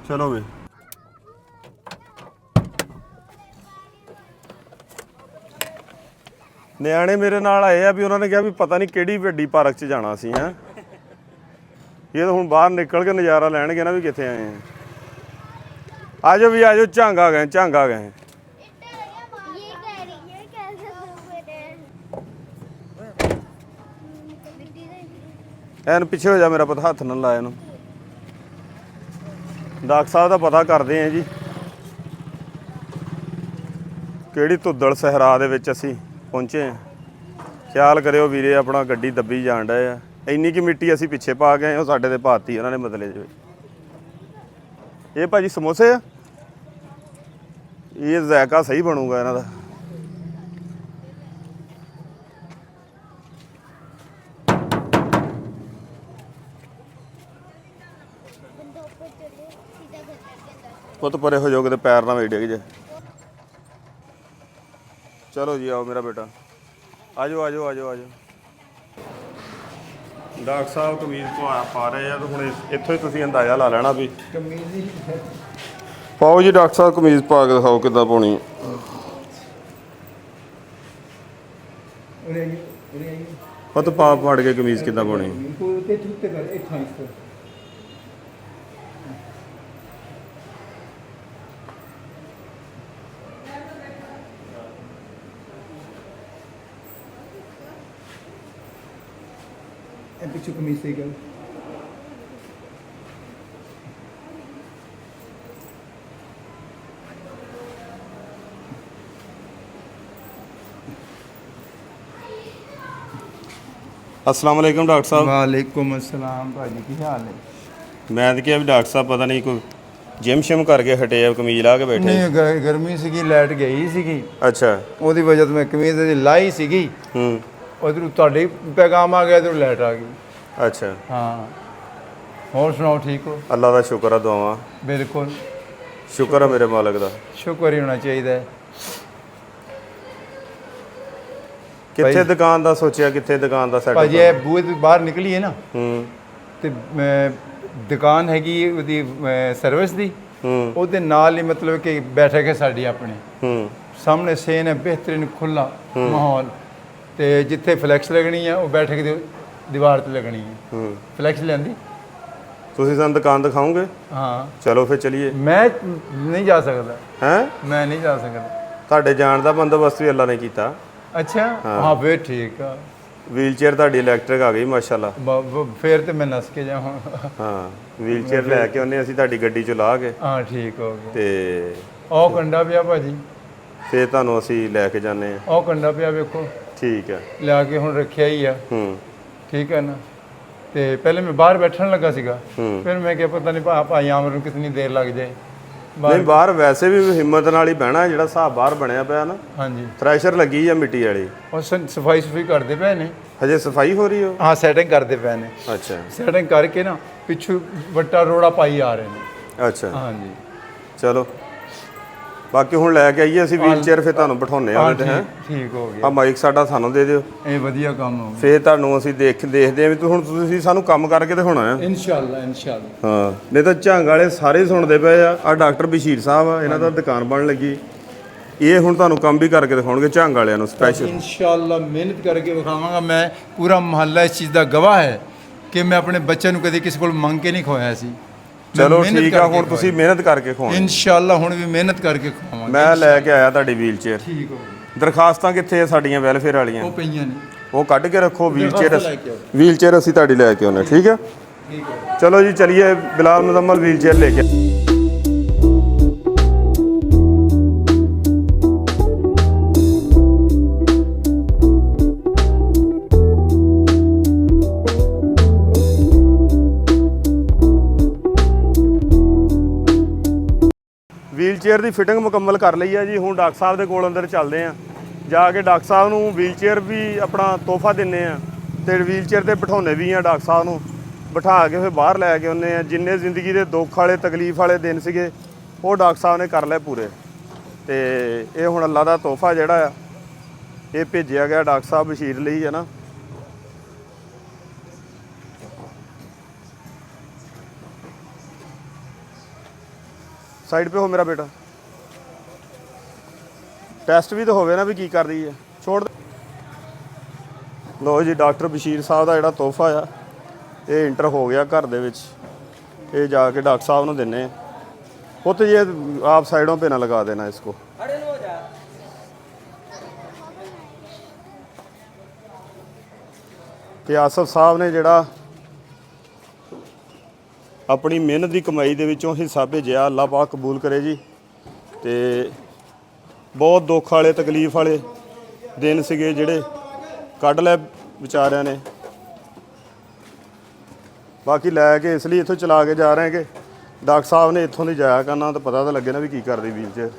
ਚਲੋ ਵੀ ਨਿਆਣੇ ਮੇਰੇ ਨਾਲ ਆਏ ਆ ਵੀ ਉਹਨਾਂ ਨੇ ਕਿਹਾ ਵੀ ਪਤਾ ਨਹੀਂ ਕਿਹੜੀ ਵੱਡੀ ਪਾਰਕ 'ਚ ਜਾਣਾ ਸੀ। ਹੈਂ, ਇਹ ਤਾਂ ਹੁਣ ਬਾਹਰ ਨਿਕਲ ਕੇ ਨਜ਼ਾਰਾ ਲੈਣਗੇ ਨਾ ਵੀ ਕਿੱਥੇ ਆਏ ਆ। ਆ ਜਾਓ ਵੀ ਆ ਜਾਓ, ਝੰਗ ਆ ਗਏ, ਝੰਗ ਆ ਗਏ। ਐਨ ਪਿੱਛੇ ਹੋ ਜਾ, ਮੇਰਾ ਪਤਾ ਹੱਥ ਨਾਲ ਲਾਇਆ ਇਹਨੂੰ। ਡਾਕਟਰ ਸਾਹਿਬ ਦਾ ਪਤਾ ਕਰਦੇ ਆ ਜੀ, ਕਿਹੜੀ ਧੁੱਦਲ ਸਹਿਰਾ ਦੇ ਵਿੱਚ ਅਸੀਂ ਪਹੁੰਚੇ ਆ। ਖਿਆਲ ਕਰਿਓ ਵੀਰੇ, ਆਪਣਾ ਗੱਡੀ ਦੱਬੀ ਜਾਣ ਡਏ ਆ। ਇੰਨੀ ਕੀ ਮਿੱਟੀ ਅਸੀਂ ਪਿੱਛੇ ਪਾ ਕੇ ਆਏ, ਉਹ ਸਾਡੇ ਤੇ ਪਾਤੀ ਉਹਨਾਂ ਨੇ ਮਤਲੇ ਦੇ ਵਿੱਚ। ਇਹ ਭਾਜੀ ਸਮੋਸੇ ਆ, ਇਹ ਜ਼ਾਇਕਾ ਸਹੀ ਬਣੂਗਾ ਇਹਨਾਂ ਦਾ। ਪੁੱਤ ਪਰੇ ਹੋ ਜਾਓ, ਕਿਤੇ ਪੈਰ ਨਾ ਡਿੱਗ ਜੇ। ਚਲੋ ਜੀ, ਆਓ ਮੇਰਾ ਬੇਟਾ, ਆ ਜਾਓ ਆ ਜਾਓ ਆ ਜਾਓ ਆ ਜਾਓ। ਡਾਕਟਰ ਸਾਹਿਬ ਕਮੀਜ਼ ਪਾ ਰਹੇ ਆ, ਤਾਂ ਹੁਣ ਇੱਥੋਂ ਹੀ ਤੁਸੀਂ ਅੰਦਾਜ਼ਾ ਲਾ ਲੈਣਾ ਵੀ ਕਮੀਜ਼ ਹੀ ਪਾਓ ਜੀ। ਡਾਕਟਰ ਸਾਹਿਬ ਕਮੀਜ਼ ਪਾ ਕੇ ਦਿਖਾਓ ਕਿੱਦਾਂ ਪਾਉਣੀ ਹੈ। ਪੁੱਤ ਪਾ ਪਾੜ ਕੇ ਕਮੀਜ਼ ਕਿੱਦਾਂ ਪਾਉਣੀ ਹੈ। ਪਿੱਛੇ ਕਮੀਜ਼ ਸਹੀ ਕਰ। अस्सलाम वालेकुम डॉक्टर साहब। वालेकुम अस्सलाम भाजी, की हाल है? मैं तो क्या भी डॉक्टर साहब पता नहीं कोई जिम शिम करके हटे ਆ ਕਮੀਜ਼ ਲਾ ਕੇ ਬੈਠੇ। ਨਹੀਂ, ਗਰਮੀ ਸੀਗੀ, ਲਾਈਟ ਗਈ ਸੀਗੀ। ਅੱਛਾ, ਉਹਦੀ ਵਜ੍ਹਾ ਤੋਂ ਮੈਂ ਕਮੀਜ਼ ਦੀ ਲਾਈ ਸੀਗੀ। ਉਧਰੋਂ ਤੁਹਾਡੇ ਪੈਗਾਮ ਆ ਗਿਆ, ਇਧਰੋਂ ਲਾਈਟ ਆ ਗਈ। ਅੱਛਾ, ਹਾਂ। ਹੋਰ ਸੁਣਾਓ, ਠੀਕ ਹੋ? ਅੱਲਾ ਦਾ ਸ਼ੁਕਰ ਆ, ਦੁਆਵਾਂ। ਬਿਲਕੁਲ ਸ਼ੁਕਰ ਆ ਮੇਰੇ ਮਾਲਕ ਦਾ। ਸ਼ੁਕਰ ਹੀ ਹੋਣਾ ਚਾਹੀਦਾ ਹੈ। ਕਿੱਥੇ ਦੁਕਾਨ ਦਾ ਸੋਚਿਆ, ਕਿੱਥੇ ਦੁਕਾਨ ਦਾ ਸੈਟ? ਭਾਜੀ ਇਹ ਬੂਹੇ ਤੋਂ ਬਾਹਰ ਨਿਕਲੀ ਹੈ ਨਾ, ਤੇ ਦੁਕਾਨ ਹੈਗੀ ਉਹਦੀ ਸਰਵਿਸ ਦੀ, ਉਹਦੇ ਨਾਲ ਹੀ ਮਤਲਬ ਕਿ ਬੈਠਕ ਹੈ ਸਾਡੀ ਆਪਣੀ ਹੂੰ ਸਾਹਮਣੇ ਸੇਨ ਹੈ ਬਿਹਤਰੀਨ ਖੁੱਲਾ ਮਾਹੌਲ ਤੇ ਜਿੱਥੇ ਫਲੈਕਸ ਲੱਗਣੀ ਹੈ ਉਹ ਬੈਠਕ ਦੀ ਦੀਵਾਰ ਤੇ ਲੱਗਣੀ ਹੈ ਫਲੈਕਸ ਲੈਂਦੀ ਤੁਸੀਂ ਸਾਨੂੰ ਦੁਕਾਨ ਦਿਖਾਓਗੇ? ਹਾਂ ਚਲੋ ਫਿਰ ਚਲੀਏ। ਮੈਂ ਨਹੀਂ ਜਾ ਸਕਦਾ ਹੈ ਮੈਂ ਨਹੀਂ ਜਾ ਸਕਦਾ ਤੁਹਾਡੇ ਜਾਣ ਦਾ ਬੰਦੋਬਸਤ ਵੀ ਅੱਲਾ ਨੇ ਕੀਤਾ। ਅੱਛਾ ਹਾਂ ਫਿਰ ਠੀਕ ਆ ਵੀਲ ਚੇਅਰ ਤੁਹਾਡੀ ਇਲੈਕਟ੍ਰਿਕ ਆ ਗਈ ਮਾਸ਼ਾਅੱਲਾ। ਫਿਰ ਤੇ ਮੈਂ ਨਸ ਕੇ ਜਾਵਾਂ ਹਾਂ ਵੀਲ ਚੇਅਰ ਲੈ ਕੇ ਉਹਨੇ ਅਸੀਂ ਤੁਹਾਡੀ ਗੱਡੀ ਚੋਂ ਲਾ ਕੇ ਹਾਂ ਠੀਕ ਹੋ ਗਿਆ ਤੇ ਉਹ ਕੰਡਾ ਪਿਆ ਭਾਜੀ ਫਿਰ ਤੁਹਾਨੂੰ ਅਸੀਂ ਲੈ ਕੇ ਜਾਂਦੇ ਆ। ਉਹ ਕੰਡਾ ਪਿਆ ਵੇਖੋ ਠੀਕ ਹੈ। ਲਿਆ ਕੇ ਹੁਣ ਰੱਖਿਆ ਹੀ ਆ ਹੂੰ ਠੀਕ ਹੈ ਨਾ ਤੇ ਪਹਿਲੇ ਮੈਂ ਬਾਹਰ ਬੈਠਣ ਲੱਗਾ ਸੀਗਾ ਹੂੰ। ਫਿਰ ਮੈਂ ਕਿਹਾ ਪਤਾ ਨਹੀਂ ਭਾਈ ਆਮਰ ਨੂੰ ਕਿਤਨੀ ਦੇਰ ਲੱਗ ਜਾਏ ਨਹੀਂ ਬਾਹਰ ਵੈਸੇ ਵੀ ਹਿੰਮਤ ਨਾਲ ਹੀ ਬਹਿਣਾ ਜਿਹੜਾ ਹਿਸਾਬ ਬਾਹਰ ਬਣਿਆ ਪਿਆ ਨਾ ਹਾਂਜੀ ਥ੍ਰੈਸ਼ਰ ਲੱਗੀ ਆ ਮਿੱਟੀ ਵਾਲੀ ਉਹ ਸਫਾਈ ਸੁਫਾਈ ਕਰਦੇ ਪਏ ਨੇ ਹਜੇ ਸਫਾਈ ਹੋ ਰਹੀ ਹੋ? ਹਾਂ ਸੈਟਿੰਗ ਕਰਦੇ ਪਏ ਨੇ ਅੱਛਾ ਸੈਟਿੰਗ ਕਰਕੇ ਨਾ ਪਿੱਛੋਂ ਵੱਟਾ ਰੋੜਾ ਪਾਈ ਆ ਰਹੇ ਨੇ ਅੱਛਾ ਹਾਂਜੀ ਚਲੋ ਬਾਕੀ ਹੁਣ ਲੈ ਕੇ ਆਈਏ ਅਸੀਂ ਵੀਲ ਚੇਅਰ ਫਿਰ ਤੁਹਾਨੂੰ ਬਿਠਾਉਣੇ ਆ ਉਹਦੇ ਤੇ ਹੈ। ਠੀਕ ਹੋ ਆ ਗਿਆ ਮਾਈਕ ਸਾਡਾ ਸਾਨੂੰ ਦੇ ਦਿਓ ਇਹ ਵਧੀਆ ਕੰਮ ਹੋ ਗਿਆ ਫਿਰ ਤੁਹਾਨੂੰ ਅਸੀਂ ਦੇਖਦੇ ਆ ਵੀ ਹੁਣ ਤੁਸੀਂ ਸਾਨੂੰ ਕੰਮ ਕਰਕੇ ਦਿਖਾਉਣਾ ਆ। ਇਨਸ਼ਾਅੱਲਾ ਹਾਂ ਨਹੀਂ ਤਾਂ ਝੰਗ ਵਾਲੇ ਸਾਰੇ ਸੁਣਦੇ ਪਏ ਆ ਡਾਕਟਰ ਬਸ਼ੀਰ ਸਾਹਿਬ ਆ ਇਹਨਾਂ ਦਾ ਦੁਕਾਨ ਬਣਨ ਲੱਗੀ ਇਹ ਹੁਣ ਤੁਹਾਨੂੰ ਕੰਮ ਵੀ ਕਰਕੇ ਦਿਖਾਉਣਗੇ ਝੰਗ ਵਾਲਿਆਂ ਨੂੰ ਸਪੈਸ਼ਲ ਇਨਸ਼ਾਅੱਲਾ ਮਿਹਨਤ ਕਰਕੇ ਵਿਖਾਵਾਂਗਾ ਮੈਂ ਪੂਰਾ ਮੁਹੱਲਾ ਇਸ ਚੀਜ਼ ਦਾ ਗਵਾਹ ਹੈ ਕਿ ਮੈਂ ਆਪਣੇ ਬੱਚੇ ਨੂੰ ਕਦੇ ਕਿਸੇ ਕੋਲ ਮੰਗ ਕੇ ਨਹੀਂ ਖਵਾਇਆ ਸੀ ਚਲੋ ਠੀਕ ਆ ਹੁਣ ਤੁਸੀਂ ਮਿਹਨਤ ਕਰਕੇ ਖਵਾਉਣਾ ਇਨਸ਼ਾਅੱਲਾ ਹੁਣ ਵੀ ਮਿਹਨਤ ਕਰਕੇ ਖਵਾਵਾਂਗੇ ਮੈਂ ਲੈ ਕੇ ਆਇਆ ਤੁਹਾਡੀ ਵੀਲ ਚੇਅਰ ਠੀਕ ਹੋ ਗਿਆ ਦਰਖਾਸਤਾਂ ਕਿੱਥੇ ਆ ਸਾਡੀਆਂ ਵੈਲਫੇਅਰ ਵਾਲੀਆਂ ਉਹ ਪਈਆਂ ਨੇ ਉਹ ਕੱਢ ਕੇ ਰੱਖੋ ਵੀਲ ਦਰਖਾਸਤਾਂ ਲੈ ਕੇ ਆਓ। ਚੇਅਰ ਅਸੀਂ ਤੁਹਾਡੀ ਲੈ ਕੇ ਆਉਨੇ ਠੀਕ ਆ ਠੀਕ ਹੈ ਚਲੋ ਜੀ ਚਲਿਏ ਬਿਲਾਲ ਮੁਜ਼ੰਮਲ ਵੀਲ ਚੇਅਰ ਲੈ ਕੇ ਵੀਲ ਚੇਅਰ ਦੀ ਫਿਟਿੰਗ ਮੁਕੰਮਲ ਕਰ ਲਈ ਆ ਜੀ ਹੁਣ ਡਾਕਟਰ ਸਾਹਿਬ ਦੇ ਕੋਲ ਅੰਦਰ ਚੱਲਦੇ ਆ ਜਾ ਕੇ ਡਾਕਟਰ ਸਾਹਿਬ ਨੂੰ ਵੀਲ ਚੇਅਰ ਵੀ ਆਪਣਾ ਤੋਹਫਾ ਦਿੰਨੇ ਆ ਤੇ ਵੀਲ ਚੇਅਰ ਤੇ ਬਿਠਾਉਣੇ ਵੀ ਆ ਡਾਕਟਰ ਸਾਹਿਬ ਨੂੰ ਬਿਠਾ ਕੇ ਫਿਰ ਬਾਹਰ ਲੈ ਕੇ ਆਉਂਦੇ ਆ ਜਿੰਨੇ ਜ਼ਿੰਦਗੀ ਦੇ ਦੁੱਖ ਵਾਲੇ ਤਕਲੀਫ ਵਾਲੇ ਦਿਨ ਸੀਗੇ ਉਹ ਡਾਕਟਰ ਸਾਹਿਬ ਨੇ ਕਰ ਲਏ ਪੂਰੇ ਤੇ ਇਹ ਹੁਣ ਅੱਲਾ ਦਾ ਤੋਹਫਾ ਜਿਹੜਾ ਆ ਇਹ ਭੇਜਿਆ ਗਿਆ ਡਾਕਟਰ ਸਾਹਿਬ ਬਸ਼ੀਰ ਲਈ ਹੈ ਨਾ ਸਾਈਡ पे हो मेरा बेटा ਟੈਸਟ ਵੀ ਤਾਂ ਹੋਵੇ ਨਾ ਵੀ ਕੀ ਕਰ ਰਹੀ ਹੈ ਛੋੜ ਲੋ ਜੀ ਡਾਕਟਰ ਬਸ਼ੀਰ ਸਾਹਿਬ ਦਾ ਜਿਹੜਾ ਤੋਹਫਾ ਆ ਇਹ ਇੰਟਰ ਹੋ ਗਿਆ ਘਰ ਦੇ ਵਿੱਚ ਇਹ ਜਾ ਕੇ ਡਾਕਟਰ ਸਾਹਿਬ ਨੂੰ ਦਿੰਨੇ ਉਹ ਤੇ ये आप साइडों पे ना लगा देना इसको ਤੇ ਆਸਫ ਸਾਹਿਬ ਨੇ ਜਿਹੜਾ ਆਪਣੀ ਮਿਹਨਤ ਦੀ ਕਮਾਈ ਦੇ ਵਿੱਚੋਂ ਹਿੱਸਾ ਭੇਜਿਆ ਅੱਲਾਹ ਪਾਕ ਕਬੂਲ ਕਰੇ ਜੀ ਤੇ ਬਹੁਤ ਦੁੱਖ ਵਾਲੇ ਤਕਲੀਫ ਵਾਲੇ ਦਿਨ ਸੀਗੇ ਜਿਹੜੇ ਕੱਢ ਲੈ ਵਿਚਾਰਿਆਂ ਨੇ ਬਾਕੀ ਲੈ ਕੇ ਇਸ ਲਈ ਇੱਥੋਂ ਚਲਾ ਕੇ ਜਾ ਰਹੇ ਕਿ ਡਾਕਟਰ ਸਾਹਿਬ ਨੇ ਇੱਥੋਂ ਦੀ ਜਾਇਆ ਕਰਨਾ ਤਾਂ ਪਤਾ ਤਾਂ ਲੱਗੇ ਨਾ ਵੀ ਕੀ ਕਰਦੀ ਵੀਲ ਚ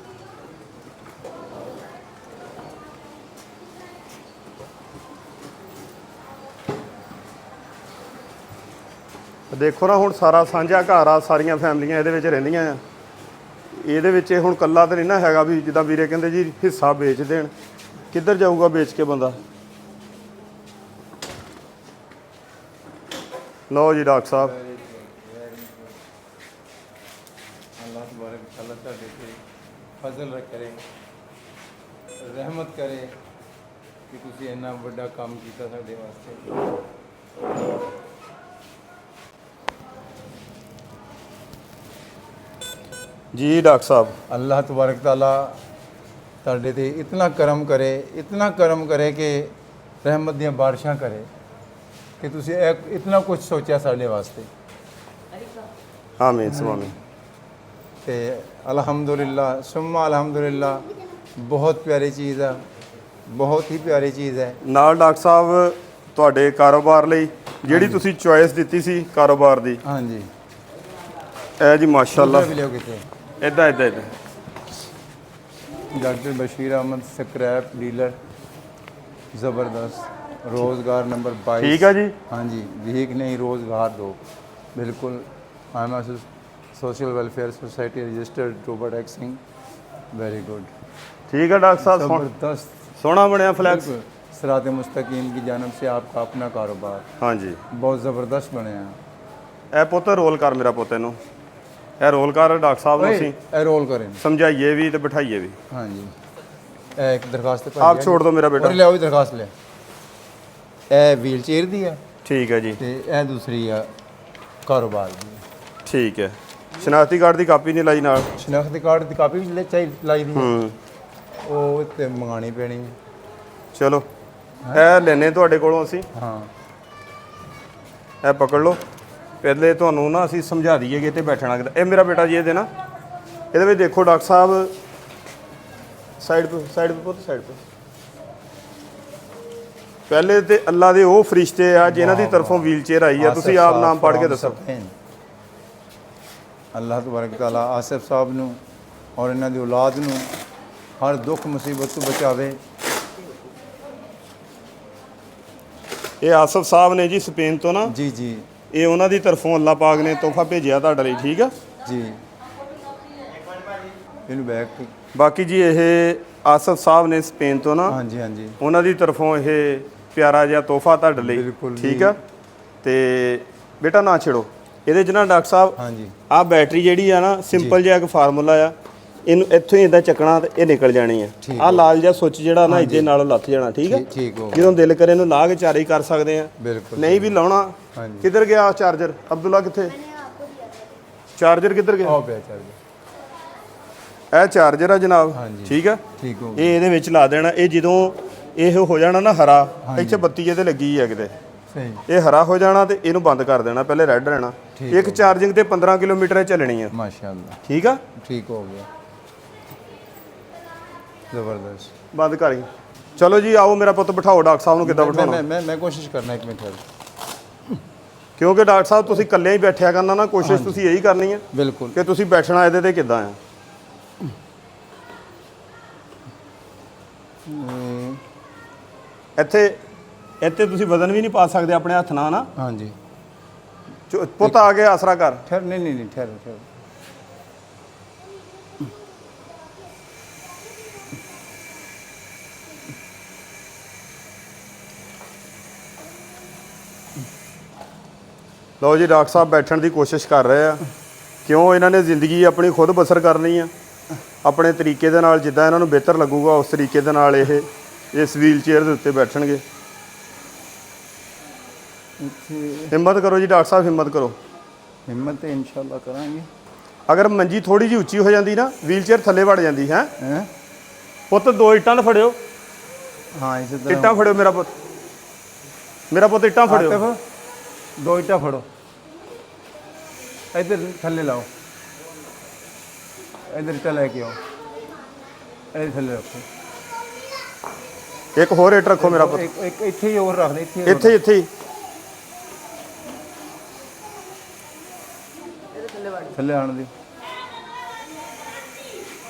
ਦੇਖੋ ਨਾ ਹੁਣ ਸਾਰਾ ਸਾਂਝਾ ਘਰ ਆ ਸਾਰੀਆਂ ਫੈਮਲੀਆਂ ਇਹਦੇ ਵਿੱਚ ਰਹਿੰਦੀਆਂ ਆ ਇਹਦੇ ਵਿੱਚ ਇਹ ਹੁਣ ਕੱਲਾ ਤਾਂ ਨਹੀਂ ਨਾ ਹੈਗਾ ਵੀ ਜਿੱਦਾਂ ਵੀਰੇ ਕਹਿੰਦੇ ਜੀ ਹਿੱਸਾ ਵੇਚ ਦੇਣ ਕਿੱਧਰ ਜਾਊਗਾ ਵੇਚ ਕੇ ਬੰਦਾ ਲਓ ਜੀ ਡਾਕਟਰ ਸਾਹਿਬ ਅੱਲਾਹ ਤਬਾਰਕ ਤਾਲਾ ਤੁਹਾਡੇ ਤੇ ਫਜ਼ਲ ਕਰੇ ਰਹਿਮਤ ਕਰੇ ਕਿ ਤੁਸੀਂ ਇੰਨਾ ਵੱਡਾ ਕੰਮ ਕੀਤਾ ਸਾਡੇ ਵਾਸਤੇ ਜੀ ਡਾਕਟਰ ਸਾਹਿਬ अल्लाह तबारक ताला ਤੁਹਾਡੇ ਤੇ ਇਤਨਾ ਕਰਮ ਕਰੇ ਕਿ ਰਹਿਮਤ ਦੀਆਂ ਬਾਰਿਸ਼ਾਂ ਕਰੇ ਕਿ ਤੁਸੀਂ ਇਤਨਾ ਕੁਝ ਸੋਚਿਆ ਸਾਡੇ ਵਾਸਤੇ ਆਮੀਨ ਸੁਆਮੀਨ ਤੇ ਅਲਹਮਦੁਲਿਲਾ ਸੁਮਾ ਅਲਹਮਦੁਲਿਲਾ ਬਹੁਤ ਪਿਆਰੀ ਚੀਜ਼ ਆ ਬਹੁਤ ਹੀ ਪਿਆਰੀ ਚੀਜ਼ ਹੈ ਨਾਲ ਡਾਕਟਰ ਸਾਹਿਬ ਤੁਹਾਡੇ ਕਾਰੋਬਾਰ ਲਈ ਜਿਹੜੀ ਤੁਸੀਂ ਚੁਆਇਸ ਦਿੱਤੀ ਸੀ ਕਾਰੋਬਾਰ ਦੀ ਹਾਂਜੀ ਇਹ ਜੀ ਮਾਸ਼ਾਅੱਲਾ ਵੀ ਲਿਓ ਕਿਤੇ ਇਦਾਂ doctor Bashir Ahmad scrap dealer ज़बरदस्त रोज़गार नंबर 22 ठीक है जी हाँ जी भीख नहीं रोज़गार दो बिल्कुल I am social welfare society registered Robert x Singh very good ठीक है डॉक्टर साहब ज़बरदस्त सोना बनया फ्लैक्स सिरात मुस्तकीम की जानब से आपका अपना कारोबार हाँ जी बहुत ज़बरदस्त बने हैं ए पुत रोल कर मेरा पुत इनू ਇਹ ਰੋਲ ਕਰ ਡਾਕਟਰ ਸਾਹਿਬ ਨੂੰ ਅਸੀਂ ਇਹ ਰੋਲ ਕਰੇ ਸਮਝਾਈਏ ਵੀ ਤੇ ਬਿਠਾਈਏ ਵੀ। ਹਾਂਜੀ ਇਹ ਇੱਕ ਦਰਖਾਸਤ ਆਪ ਛੋੜ ਦਿਓ ਮੇਰਾ ਬੇਟਾ। ਲਿਆਓ ਵੀ ਦਰਖਾਸਤ ਲੈ। ਇਹ ਵੀਲ ਚੇਅਰ ਦੀ ਆ ਠੀਕ ਹੈ ਜੀ ਤੇ ਇਹ ਦੂਸਰੀ ਆ ਕਾਰੋਬਾਰ ਦੀ। ਠੀਕ ਹੈ। ਸ਼ਨਾਖਤੀ ਕਾਰਡ ਦੀ ਕਾਪੀ ਨਹੀਂ ਲਾਈ ਨਾਲ? ਸ਼ਨਾਖਤੀ ਕਾਰਡ ਦੀ ਕਾਪੀ ਵੀ ਲਾਈ ਦੀ ਹੂੰ ਉਹ ਤੇ ਮੰਗਾਣੀ ਪੈਣੀ ਹੈ। ਚਲੋ ਇਹ ਲੈਨੇ ਤੁਹਾਡੇ ਕੋਲੋਂ ਅਸੀਂ। ਹਾਂ ਇਹ ਪਕੜ ਲਓ। ਪਹਿਲੇ ਤੁਹਾਨੂੰ ਨਾ ਅਸੀਂ ਸਮਝਾ ਦਈਏ ਕਿ ਇੱਥੇ ਬੈਠਣਾ ਕਿੱਦਾਂ। ਇਹ ਮੇਰਾ ਬੇਟਾ ਜੀ ਇਹਦੇ ਨਾ ਇਹਦੇ ਵਿੱਚ ਦੇਖੋ ਡਾਕਟਰ ਸਾਹਿਬ ਸਾਈਡ पे ਪਹਿਲੇ ਤੇ ਅੱਲਾ ਦੇ ਉਹ ਫਰਿਸ਼ਤੇ ਆ ਜਿਨ੍ਹਾਂ ਦੀ ਤਰਫੋਂ ਵੀਲ ਚੇਅਰ ਆਈ ਆ। ਤੁਸੀਂ ਆਪ ਨਾਮ ਪੜ੍ਹ ਕੇ ਦੱਸੋ। ਅੱਲਾਹ ਤਬਾਰਕ ਤਾਲਾ ਆਸਿਫ ਸਾਹਿਬ ਨੂੰ ਔਰ ਇਹਨਾਂ ਦੀ ਔਲਾਦ ਨੂੰ ਹਰ ਦੁੱਖ ਮੁਸੀਬਤ ਤੋਂ ਬਚਾਵੇ। ਇਹ ਆਸਫ ਸਾਹਿਬ ਨੇ ਜੀ ਸਪੇਨ ਤੋਂ ਨਾ। ਜੀ ਜੀ ਇਹ ਉਹਨਾਂ ਦੀ ਤਰਫੋਂ ਅੱਲਾਹ ਪਾਕ ਨੇ ਤੋਹਫਾ ਭੇਜਿਆ ਤੁਹਾਡੇ ਲਈ। ਠੀਕ ਆ ਜੀ ਇਹਨੂੰ ਬੈਕ। ਬਾਕੀ ਜੀ ਇਹ ਆਸਫ ਸਾਹਿਬ ਨੇ ਸਪੇਨ ਤੋਂ ਨਾ। ਹਾਂਜੀ ਹਾਂਜੀ ਉਹਨਾਂ ਦੀ ਤਰਫੋਂ ਇਹ ਪਿਆਰਾ ਜਿਹਾ ਤੋਹਫਾ ਤੁਹਾਡੇ ਲਈ। ਬਿਲਕੁਲ ਠੀਕ ਆ। ਤੇ ਬੇਟਾ ਨਾ ਛੇੜੋ ਇਹਦੇ 'ਚ ਨਾ ਡਾਕਟਰ ਸਾਹਿਬ। ਹਾਂਜੀ ਆਹ ਬੈਟਰੀ ਜਿਹੜੀ ਆ ਨਾ ਸਿੰਪਲ ਜਿਹਾ ਇੱਕ ਫਾਰਮੂਲਾ ਆ। ਇਹਨੂੰ ਇੱਥੋਂ ਹੀ ਇਦਾਂ ਚੱਕਣਾ ਤੇ ਇਹ ਨਿਕਲ ਜਾਣੀ ਆ। ਆਹ ਲਾਲ ਜਿਹਾ ਸੁੱਚ ਜਿਹੜਾ ਨਾ ਇਹਦੇ ਨਾਲ ਲੱਥ ਜਾਣਾ। ਠੀਕ ਆ। ਠੀਕ ਹੋ ਜਦੋਂ ਦਿਲ ਕਰੇ ਇਹਨੂੰ ਲਾ ਕੇ ਚਾਰੇ ਕਰ ਸਕਦੇ ਆ। ਬਿਲਕੁਲ ਨਹੀਂ ਵੀ ਲਾਉਣਾ। ਹਾਂਜੀ ਕਿੱਧਰ ਗਿਆ ਚਾਰਜਰ? ਅਬਦੁੱਲਾ ਕਿੱਥੇ? ਚਾਰਜਰ ਕਿੱਧਰ ਗਿਆ? ਆਓ ਪਿਆ ਚੱਲ ਇਹ ਚਾਰਜਰ ਆ ਜਨਾਬ। ਹਾਂਜੀ। ਠੀਕ ਆ। ਠੀਕ ਹੋ ਇਹ ਇਹਦੇ ਵਿੱਚ ਲਾ ਦੇਣਾ। ਇਹ ਜਦੋਂ ਇਹ ਹੋ ਜਾਣਾ ਨਾ ਹਰਾ, ਇੱਥੇ ਬੱਤੀ ਇਹਦੇ ਲੱਗੀ ਆ ਕਿਤੇ, ਸਹੀ ਇਹ ਹਰਾ ਹੋ ਜਾਣਾ ਤੇ ਇਹਨੂੰ ਬੰਦ ਕਰ ਦੇਣਾ। ਪਹਿਲੇ ਰੈੱਡ ਰਹਿਣਾ। ਇੱਕ ਚਾਰਜਿੰਗ ਤੇ 15 ਕਿਲੋਮੀਟਰ ਚੱਲਣੀ ਆ। ਮਾਸ਼ਾਅੱਲਾ ਠੀਕ ਆ। ਠੀਕ ਹੋ ਗਿਆ ਜ਼ਬਰਦਸਤ। ਬੰਦ ਕਰੀ। ਚਲੋ ਜੀ ਆਓ ਮੇਰਾ ਪੁੱਤ ਬਿਠਾਓ ਡਾਕਟਰ ਸਾਹਿਬ ਨੂੰ ਕਿੱਦਾਂ ਬਿਠਾਉਣਾ। ਮੈਂ ਕੋਸ਼ਿਸ਼ ਕਰਨਾ ਇੱਕ ਮਿੰਟ ਕਿਉਂਕਿ ਡਾਕਟਰ ਸਾਹਿਬ ਤੁਸੀਂ ਇਕੱਲੇ ਹੀ ਬੈਠਿਆ ਕਰਨਾ ਨਾ। ਕੋਸ਼ਿਸ਼ ਤੁਸੀਂ ਇਹੀ ਕਰਨੀ ਹੈ ਬਿਲਕੁਲ ਕਿ ਤੁਸੀਂ ਬੈਠਣਾ ਇਹਦੇ ਤੇ ਕਿੱਦਾਂ ਆ। ਇੱਥੇ ਤੁਸੀਂ ਵਜ਼ਨ ਵੀ ਨਹੀਂ ਪਾ ਸਕਦੇ ਆਪਣੇ ਹੱਥ ਨਾਲ ਨਾ। ਹਾਂਜੀ ਪੁੱਤ ਆ ਕੇ ਆਸਰਾ ਕਰ। ਠਹਿਰ ਨਹੀਂ ਠਹਿਰ ਲਓ ਜੀ ਡਾਕਟਰ ਸਾਹਿਬ ਬੈਠਣ ਦੀ ਕੋਸ਼ਿਸ਼ ਕਰ ਰਹੇ ਆ। ਕਿਉਂ ਇਹਨਾਂ ਨੇ ਜ਼ਿੰਦਗੀ ਆਪਣੀ ਖੁਦ ਬਸਰ ਕਰਨੀ ਆ ਆਪਣੇ ਤਰੀਕੇ ਦੇ ਨਾਲ। ਜਿੱਦਾਂ ਇਹਨਾਂ ਨੂੰ ਬਿਹਤਰ ਲੱਗੂਗਾ ਉਸ ਤਰੀਕੇ ਦੇ ਨਾਲ ਇਹ ਇਸ ਵੀਲ ਚੇਅਰ ਦੇ ਉੱਤੇ ਬੈਠਣਗੇ। ਹਿੰਮਤ ਕਰੋ ਜੀ ਡਾਕਟਰ ਸਾਹਿਬ, ਹਿੰਮਤ ਕਰੋ। ਹਿੰਮਤ ਤੇ ਇਨਸ਼ਾਅੱਲਾ ਕਰਾਂਗੇ। ਅਗਰ ਮੰਜੀ ਥੋੜੀ ਜਿਹੀ ਉੱਚੀ ਹੋ ਜਾਂਦੀ ਨਾ ਵੀਲ ਚੇਅਰ ਥੱਲੇ ਵੜ ਜਾਂਦੀ ਹੈ। ਪੁੱਤ 2 ਇੱਟਾਂ ਫੜਿਓ। ਹਾਂ ਇਸੇ ਤਰ੍ਹਾਂ ਇੱਟਾਂ ਫੜਿਓ ਮੇਰਾ ਪੁੱਤ। ਮੇਰਾ ਪੁੱਤ ਇੱਟਾਂ ਫੜਿਓ। 2 ਇੱਟਾਂ ਫੜੋ। ਇੱਧਰ ਥੱਲੇ ਲਾਓ। ਇੱਧਰ ਇੱਟਾਂ ਲੈ ਕੇ ਆਓ। ਇਹ ਥੱਲੇ ਰੱਖੋ। ਇੱਕ ਹੋਰ ਇੱਟ ਰੱਖੋ ਮੇਰਾ ਪੁੱਤ। ਇੱਕ ਇੱਥੇ ਹੀ ਹੋਰ ਰੱਖ ਦੇ। ਇੱਥੇ ਹੀ ਥੱਲੇ ਆਣ ਦੀ।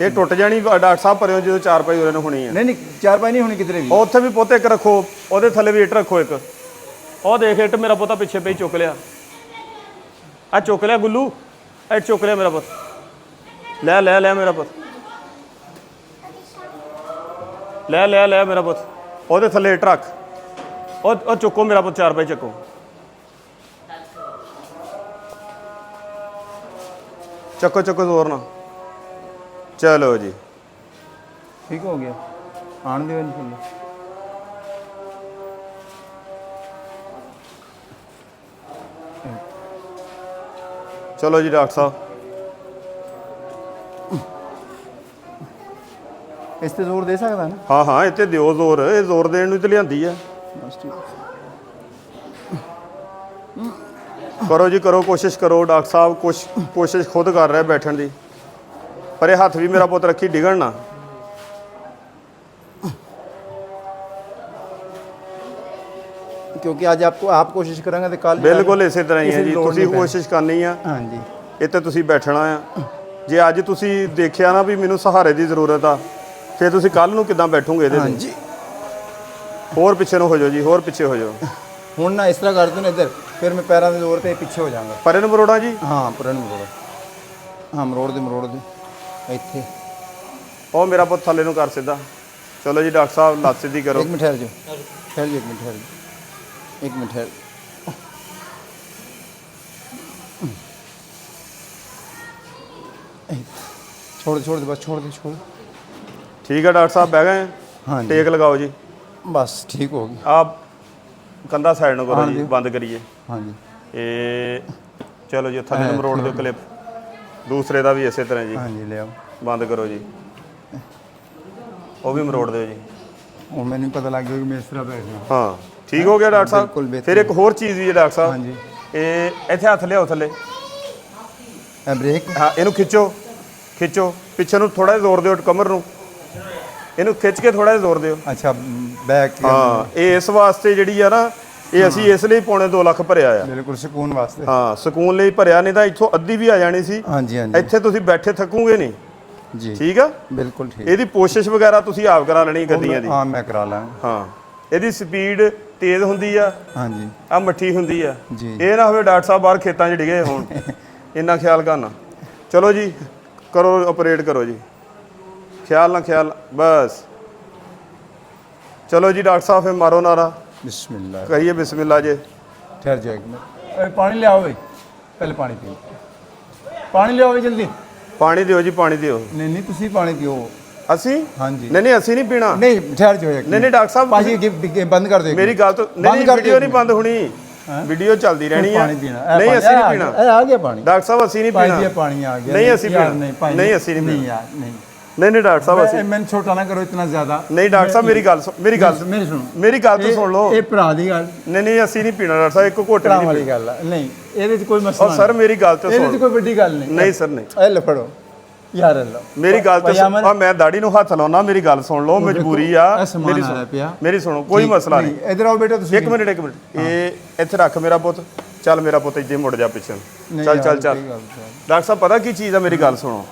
ਇਹ ਟੁੱਟ ਜਾਣੀ ਡਾਕਟਰ ਸਾਹਿਬ ਪਰਿਓ ਜਦੋਂ 4 ਪਾਈ ਉਹਨੇ ਹੋਣੀ ਹੈ। ਨਹੀਂ 4 ਨਹੀਂ ਹੋਣੀ ਕਿਧਰੇ ਵੀ। ਉੱਥੇ ਵੀ ਪੁੱਤ ਇੱਕ ਰੱਖੋ। ਉਹਦੇ ਥੱਲੇ ਵੀ ਇੱਟ ਰੱਖੋ ਇੱਕ। ਉਹ ਦੇਖ ਇੱਟ ਮੇਰਾ ਪੁੱਤਾ ਪਿੱਛੇ ਪਈ ਚੁੱਕ ਲਿਆ। ਆ ਚੁੱਕ ਲਿਆ ਗੁੱਲੂ। ਇੱਟ ਚੁੱਕ ਲਿਆ ਮੇਰਾ ਪੁੱਤ। ਲੈ ਮੇਰਾ ਪੁੱਤ। ਲੈ ਮੇਰਾ ਪੁੱਤ। ਉਹਦੇ ਥੱਲੇ ਇੱਟ ਰੱਖ। ਉਹ ਚੁੱਕੋ ਮੇਰਾ ਪੁੱਤ। 4 ਪਾਈ ਚੱਕੋ। ਚੱਕੋ ਜ਼ੋਰ ਨਾਲ। ਚਲੋ ਜੀ ਠੀਕ ਹੋ ਗਿਆ। ਆਣ ਦਿਓ ਇਹਨੂੰ ਥੱਲੇ। ਚਲੋ ਜੀ ਡਾਕਟਰ ਸਾਹਿਬ। ਇਸ ਤੇ ਜ਼ੋਰ ਦੇ ਸਕਦਾ ਨਾ? ਹਾਂ ਇੱਥੇ ਦਿਓ ਜ਼ੋਰ। ਇਹ ਜ਼ੋਰ ਦੇਣ ਨੂੰ ਤੇ ਲਿਆਂਦੀ ਆ। ਬਸ ਠੀਕ। ਕਰੋ ਜੀ ਕਰੋ, ਕੋਸ਼ਿਸ਼ ਕਰੋ। ਡਾਕਟਰ ਸਾਹਿਬ ਕੋਸ਼ਿਸ਼ ਖੁਦ ਕਰ ਰਿਹਾ ਬੈਠਣ ਦੀ। ਪਰ ਇਹ ਹੱਥ ਵੀ ਮੇਰਾ ਪੁੱਤ ਰੱਖੀ ਡਿੱਗਣ ਨਾ। ਕਿਉਂਕਿ ਅੱਜ ਆਪ ਕੋਸ਼ਿਸ਼ ਕਰਾਂਗੇ ਤੇ ਕੱਲ ਬਿਲਕੁਲ ਇਸੇ ਤਰ੍ਹਾਂ ਹੀ ਹੈ ਜੀ। ਤੁਸੀਂ ਕੋਸ਼ਿਸ਼ ਕਰਨੀ ਆ। ਹਾਂਜੀ ਇੱਥੇ ਤੁਸੀਂ ਬੈਠਣਾ ਆ। ਜੇ ਅੱਜ ਤੁਸੀਂ ਦੇਖਿਆ ਨਾ ਵੀ ਮੈਨੂੰ ਸਹਾਰੇ ਦੀ ਜ਼ਰੂਰਤ ਆ, ਫਿਰ ਤੁਸੀਂ ਕੱਲ ਨੂੰ ਕਿੱਦਾਂ ਬੈਠੋਗੇ ਇਹਦੇ ਤੇ? ਹਾਂਜੀ ਹੋਰ ਪਿੱਛੇ ਨੂੰ ਹੋ ਜਾਓ ਜੀ। ਹੋਰ ਪਿੱਛੇ ਹੋ ਜਾਓ। ਹੁਣ ਨਾ ਇਸ ਤਰ੍ਹਾਂ ਕਰ ਦੋ ਨਾ ਇੱਧਰ। ਫਿਰ ਮੈਂ ਪੈਰਾਂ ਦੇ ਜ਼ੋਰ ਤੇ ਪਿੱਛੇ ਹੋ ਜਾਵਾਂਗਾ। ਪਰੇ ਨੂੰ ਮਰੋੜਾ ਜੀ। ਹਾਂ ਪਰੇ ਨੂੰ ਮਰੋੜ। ਹਾਂ ਮਰੋੜ ਦੇ ਇੱਥੇ। ਉਹ ਮੇਰਾ ਪੁੱਤ ਥੱਲੇ ਨੂੰ ਕਰ ਸਿੱਧਾ। ਚਲੋ ਜੀ ਡਾਕਟਰ ਸਾਹਿਬ ਲੱਤ ਸਿੱਧੀ ਕਰੋ। ਇੱਕ ਮਿੰਟ ਠਹਿਰ ਜਾਓ। ਇੱਕ ਮਿੰਟ ਠਹਿਰ। छोड़ दे बस छोड़ दे छोड़। ठीक है डॉक्टर साहब बह गए हैं? हाँ जी टेक लगाओ जी। बस ठीक होगी। आप कंधा साइड ਨੂੰ ਕਰੋ हाँ ਜੀ जी। ਬੰਦ ਕਰੀਏ हाँ जी ਇਹ ਚਲੋ ਜੀ ਥੱਲੇ ਨੂੰ ਮਰੋੜ ਦਿਓ ਕਲਿੱਪ ਦੂਸਰੇ ਦਾ ਵੀ ਇਸੇ ਤਰ੍ਹਾਂ ਜੀ हाँ जी ले आओ। ਬੰਦ ਕਰੋ ਜੀ ਉਹ ਵੀ ਮਰੋੜ ਦਿਓ ਜੀ और मैंने पता लग गया कि मैं इस तरह बैठना। ਹਾਂ ਠੀਕ ਹੋ ਗਿਆ ਡਾਕਟਰ ਬਿਲਕੁਲ ਸਾਹਿਬ ਬਿਹਤਰ। ਫਿਰ ਇੱਕ ਹੋਰ ਚੀਜ਼ ਵੀ ਹੈ ਡਾਕਟਰ ਸਾਹਿਬ ਹਾਂਜੀ। ਇਹ ਇੱਥੇ ਹੱਥ ਲਿਆਓ ਥੱਲੇ ब्रेक। ਹਾਂ ਇਹਨੂੰ ਖਿੱਚੋ ਖਿੱਚੋ ਪਿੱਛੇ ਨੂੰ ਥੋੜਾ ਜਿਹਾ ਜ਼ੋਰ ਦਿਓ ਕਮਰ ਨੂੰ ਇਹਨੂੰ ਖਿੱਚ ਕੇ ਥੋੜਾ ਜਿਹਾ ਜ਼ੋਰ ਦਿਓ अच्छा बैक। ਹਾਂ ਇਹ ਇਸ ਵਾਸਤੇ ਜਿਹੜੀ ਆ ਨਾ ਇਹ ਅਸੀਂ ਇਸ ਲਈ ਪੌਣੇ 2 ਲੱਖ ਭਰਿਆ ਆ बिल्कुल सुकून वास्ते। ਹਾਂ ਸਕੂਨ ਲਈ ਭਰਿਆ ਨਹੀਂ ਤਾਂ ਇੱਥੋਂ ਅੱਧੀ ਵੀ ਆ ਜਾਣੀ ਸੀ हाँ जी हाँ जी ਇੱਥੇ ਤੁਸੀਂ ਬੈਠੇ ਥੱਕੋਗੇ ਨਹੀਂ जी ਠੀਕ ਆ बिल्कुल ठीक। ਇਹਦੀ ਕੋਸ਼ਿਸ਼ ਵਗੈਰਾ ਤੁਸੀਂ ਆਪ ਕਰਾ ਲੈਣੀ ਗੱਡੀਆਂ ਦੀ हाँ मैं करा लाँगा। ਹਾਂ ਇਹਦੀ ਸਪੀਡ ਤੇਜ਼ ਹੁੰਦੀ ਆ हाँ जी ਆ ਮੱਠੀ ਹੁੰਦੀ ਆ ਜੀ। ਇਹ ਨਾ ਹੋਵੇ ਡਾਕਟਰ ਸਾਹਿਬ ਬਾਹਰ ਖੇਤਾਂ 'ਚ ਡਿਗੇ ਹੋਣ ਇੰਨਾ ਖਿਆਲ ਕਰਨਾ ਚਲੋ ਜੀ ਕਰੋ ਆਪਰੇਟ ਕਰੋ ਜੀ ਖਿਆਲ ਬਸ ਚਲੋ ਜੀ ਡਾਕਟਰ ਸਾਹਿਬ ਫਿਰ ਮਾਰੋ ਨਾਰਾ बिस्मिल्लाह। कहिए बिस्मिल्लाह जी ठहर जाओ एक मिनट। पानी ले आओ भाई पहले पानी पियो। पानी ले आओ भाई जल्दी। पानी दिओ जी पानी दिओ नहीं नहीं तुसी पानी पियो। ਅਸੀਂ हाँ जी ਨਹੀਂ ਅਸੀਂ ਨਹੀਂ ਪੀਣਾ नहीं ठहर जाओ एक नहीं डॉक्टर साहब पाजी बंद कर दो। ਮੇਰੀ ਗੱਲ ਤੋਂ ਨਹੀਂ ਕਰ ਵੀਡੀਓ ਨਹੀਂ ਬੰਦ ਹੋਣੀ ਵੀਡੀਓ ਚੱਲਦੀ ਰਹਿਣੀ ਆ पानी पीना। ਨਹੀਂ ਅਸੀਂ ਨਹੀਂ ਪੀਣਾ आ गया पानी। ਡਾਕਟਰ ਸਾਹਿਬ ਅਸੀਂ ਨਹੀਂ ਪੀਣਾ पाजी पानी आ गया। नहीं ਅਸੀਂ यार, पीना। नहीं पानी नहीं ਅਸੀਂ नहीं नहीं यार नहीं। ਨਹੀਂ ਡਾਕਟਰ ਸਾਹਿਬ ਅਸੀਂ मैंने छोटा ना करो इतना ज्यादा। ਨਹੀਂ ਡਾਕਟਰ ਸਾਹਿਬ ਮੇਰੀ ਗੱਲ मेरी सुनो। ਮੇਰੀ ਗੱਲ ਤਾਂ ਸੁਣ ਲਓ ਇਹ ਭਰਾ ਦੀ ਗੱਲ ਨਹੀਂ ਅਸੀਂ ਨਹੀਂ ਪੀਣਾ ਡਾਕਟਰ ਸਾਹਿਬ ਇੱਕ ਘੁੱਟ ਭਰਾ ਨਹੀਂ ਵਾਲੀ ਗੱਲ ਆ। ਨਹੀਂ ਇਹਦੇ 'ਚ ਕੋਈ ਮਸਲਾ ਉਹ ਸਰ ਮੇਰੀ ਗੱਲ ਤਾਂ ਇਹਦੇ 'ਚ ਸੁਣ ਕੋਈ ਵੱਡੀ ਗੱਲ ਨਹੀਂ। ਨਹੀਂ ਸਰ ਨਹੀਂ ਇਹ ਲੈ ਫੜੋ ਯਾਰ ਅੱਲਾ ਮੇਰੀ ਗੱਲ ਤਾਂ ਸੁਣ ਆ ਮੈਂ ਦਾੜੀ ਨੂੰ ਹੱਥ ਲਾਉਣਾ ਮੇਰੀ ਗੱਲ ਸੁਣ ਲਓ ਮਜਬੂਰੀ ਆ ਮੇਰੀ ਸੁਣੋ ਮੇਰੀ ਸੁਣੋ ਕੋਈ ਮਸਲਾ ਨਹੀਂ ਇਧਰ ਆਓ ਬੇਟਾ ਤੁਸੀਂ। ਇੱਕ ਮਿੰਟ ਇਹ ਇੱਥੇ ਰੱਖ ਮੇਰਾ ਪੁੱਤ ਚੱਲ ਮੇਰਾ ਪੁੱਤ ਇੱਥੇ ਮੁੜ ਜਾ ਪਿੱਛੇ ਨੂੰ। ਚੱਲ ਡਾਕਟਰ ਸਾਹਿਬ ਪਤਾ ਕੀ ਚੀਜ਼ ਆ ਮੇਰੀ ਗੱਲ ਸੁਣੋ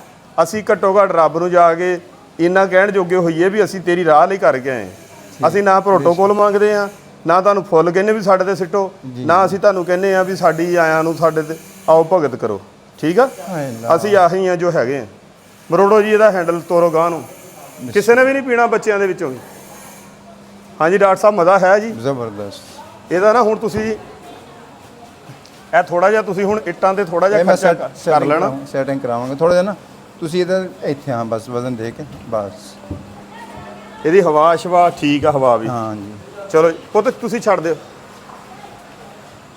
ਅਸੀਂ ਘੱਟੋ ਘੱਟ ਰੱਬ ਨੂੰ ਜਾ ਕੇ ਇੰਨਾ ਕਹਿਣ ਜੋਗੇ ਹੋਈਏ ਵੀ ਅਸੀਂ ਤੇਰੀ ਰਾਹ ਲਈ ਕਰ ਗਏ ਅਸੀਂ ਨਾ ਪ੍ਰੋਟੋਕੋਲ ਮੰਗਦੇ ਆ ਨਾ ਤੁਹਾਨੂੰ ਫੁੱਲ ਕਹਿੰਦੇ ਵੀ ਸਾਡੇ ਤੇ ਸਿੱਟੋ ਨਾ ਅਸੀਂ ਤੁਹਾਨੂੰ ਕਹਿੰਦੇ ਆ ਵੀ ਸਾਡੀ ਆਇਆਂ ਨੂੰ ਸਾਡੇ ਤੇ ਆਓ ਭਗਤ ਕਰੋ ਠੀਕ ਆ ਅਸੀਂ ਆਹੀ ਆ ਜੋ ਹੈਗੇ ਆ ਮਰੋੜੋ ਜੀ ਇਹਦਾ ਹੈਂਡਲ ਤੋਰੋ ਗਾਂ ਨੂੰ ਕਿਸੇ ਨੇ ਵੀ ਨਹੀਂ ਪੀਣਾ ਬੱਚਿਆਂ ਦੇ ਵਿੱਚੋਂ ਵੀ ਹਾਂਜੀ ਡਾਕਟਰ ਸਾਹਿਬ ਮਜ਼ਾ ਹੈ ਜੀ ਜ਼ਬਰਦਸਤ ਇਹਦਾ ਨਾ ਹੁਣ ਤੁਸੀਂ ਇਹ ਥੋੜਾ ਜਿਹਾ ਤੁਸੀਂ ਹੁਣ ਇੱਟਾਂ ਤੇ ਥੋੜਾ ਜਿਹਾ ਖਰਚਾ ਕਰ ਲੈਣਾ ਸੈਟਿੰਗ ਕਰਾਵਾਂਗੇ ਥੋੜਾ ਜਿਹਾ ਨਾ ਤੁਸੀਂ ਇਹਦਾ ਇੱਥੇ ਹਾਂ ਬਸ ਵਜ਼ਨ ਦੇ ਕੇ ਬਸ ਇਹਦੀ ਹਵਾ ਸ਼ਵਾ ਠੀਕ ਆ ਹਵਾ ਵੀ ਹਾਂ ਜੀ ਚਲੋ ਪੁੱਤ ਤੁਸੀਂ ਛੱਡ ਦਿਓ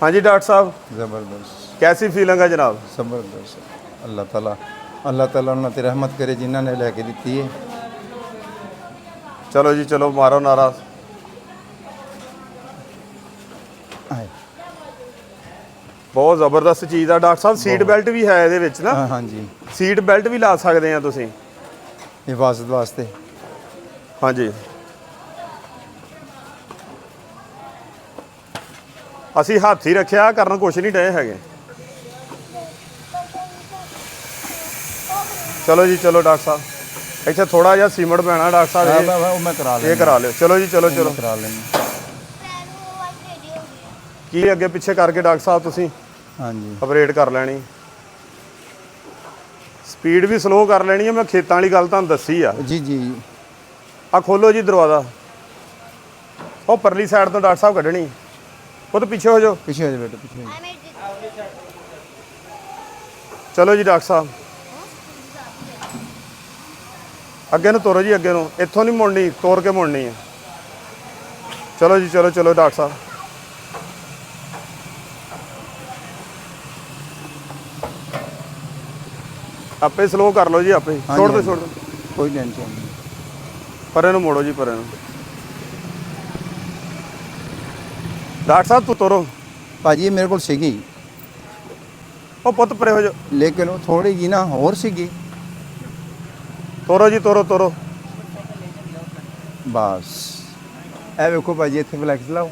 ਹਾਂਜੀ ਡਾਕਟਰ ਸਾਹਿਬ ਜ਼ਬਰਦਸਤ ਕੈਸੀ ਫੀਲਿੰਗ ਹੈ ਜਨਾਬ ਜ਼ਬਰਦਸਤ ਅੱਲਾਹ ਤਾਲਾ ਉਹਨਾਂ ਤੇ ਰਹਿਮਤ ਕਰੇ ਜਿਨ੍ਹਾਂ ਨੇ ਲੈ ਕੇ ਦਿੱਤੀ ਹੈ ਚਲੋ ਜੀ ਚਲੋ ਮਾਰੋ ਨਾਰਾ ਬਹੁਤ ਜ਼ਬਰਦਸਤ ਚੀਜ਼ ਆ ਡਾਕਟਰ ਸਾਹਿਬ ਸੀਟ ਬੈਲਟ ਵੀ ਹੈ ਇਹਦੇ ਵਿੱਚ ਨਾ ਹਾਂ ਜੀ ਸੀਟ ਬੈਲਟ ਵੀ ਲਾ ਸਕਦੇ ਆ ਤੁਸੀਂ ਹਿਫਾਜ਼ਤ ਵਾਸਤੇ ਹਾਂਜੀ ਅਸੀਂ ਹੱਥ ਹੀ ਰੱਖਿਆ ਕਰਨ ਕੁਛ ਨਹੀਂ ਡਏ ਹੈਗੇ ਚਲੋ ਜੀ ਚਲੋ ਡਾਕਟਰ ਸਾਹਿਬ ਇੱਥੇ ਥੋੜਾ ਜਿਹਾ ਸੀਮਟ ਪੈਣਾ ਡਾਕਟਰ ਸਾਹਿਬ ਉਹ ਮੈਂ ਕਰਾ ਇਹ ਕਰਾ ਲਿਓ ਚਲੋ ਜੀ ਚਲੋ ਚਲੋ ਕਰਾ ਲੈਂਦੇ ਕੀ ਅੱਗੇ ਪਿੱਛੇ ਕਰਕੇ ਡਾਕਟਰ ਸਾਹਿਬ ਤੁਸੀਂ ਹਾਂਜੀ ਆਪਰੇਟ ਕਰ ਲੈਣੀ ਸਪੀਡ ਵੀ ਸਲੋ ਕਰ ਲੈਣੀ ਹੈ ਮੈਂ ਖੇਤਾਂ ਵਾਲੀ ਗੱਲ ਤੁਹਾਨੂੰ ਦੱਸੀ ਆ ਜੀ ਜੀ ਆ ਖੋਲੋ ਜੀ ਦਰਵਾਜ਼ਾ ਉਹ ਪਰਲੀ ਸਾਈਡ ਤੋਂ ਡਾਕਟਰ ਸਾਹਿਬ ਕੱਢਣੀ ਉਹ ਤਾਂ ਪਿੱਛੇ ਹੋ ਜਾਓ ਪਿੱਛੇ ਹੋ ਜਾ ਬੇਟਾ ਪਿੱਛੇ ਹੋ ਜਾ। ਚਲੋ ਜੀ ਡਾਕਟਰ ਸਾਹਿਬ ਅੱਗੇ ਨੂੰ ਤੋਰੋ ਜੀ ਅੱਗੇ ਨੂੰ ਇੱਥੋਂ ਨਹੀਂ ਮੁੜਨੀ ਤੋਰ ਕੇ ਮੁੜਨੀ ਹੈ ਚਲੋ ਜੀ ਚਲੋ ਚਲੋ ਡਾਕਟਰ ਸਾਹਿਬ ਆਪੇ ਸਲੋ ਕਰ ਲਓ ਜੀ ਆਪੇ ਛੋੜ ਦਿਓ ਛੋੜ ਦਿਓ ਕੋਈ ਟੈਨਸ਼ਨ ਨਹੀਂ ਪਰੇ ਨੂੰ ਮੋੜੋ ਜੀ ਪਰੇ ਨੂੰ ਡਾਕਟਰ ਸਾਹਿਬ ਤੂੰ ਤੋਰੋ ਭਾਜੀ ਇਹ ਮੇਰੇ ਕੋਲ ਸੀਗੀ ਉਹ ਪੁੱਤ ਪਰੇ ਹੋ ਜਾਓ ਲੇਕਿਨ ਉਹ ਥੋੜੀ ਜੀ ਨਾ ਹੋਰ ਸੀਗੀ ਤੋਰੋ ਜੀ ਤੋਰੋ ਤੋਰੋ ਬਸ ਇਹ ਵੇਖੋ ਭਾਜੀ ਇੱਥੇ ਫਲੈਕਸ ਲਾਓ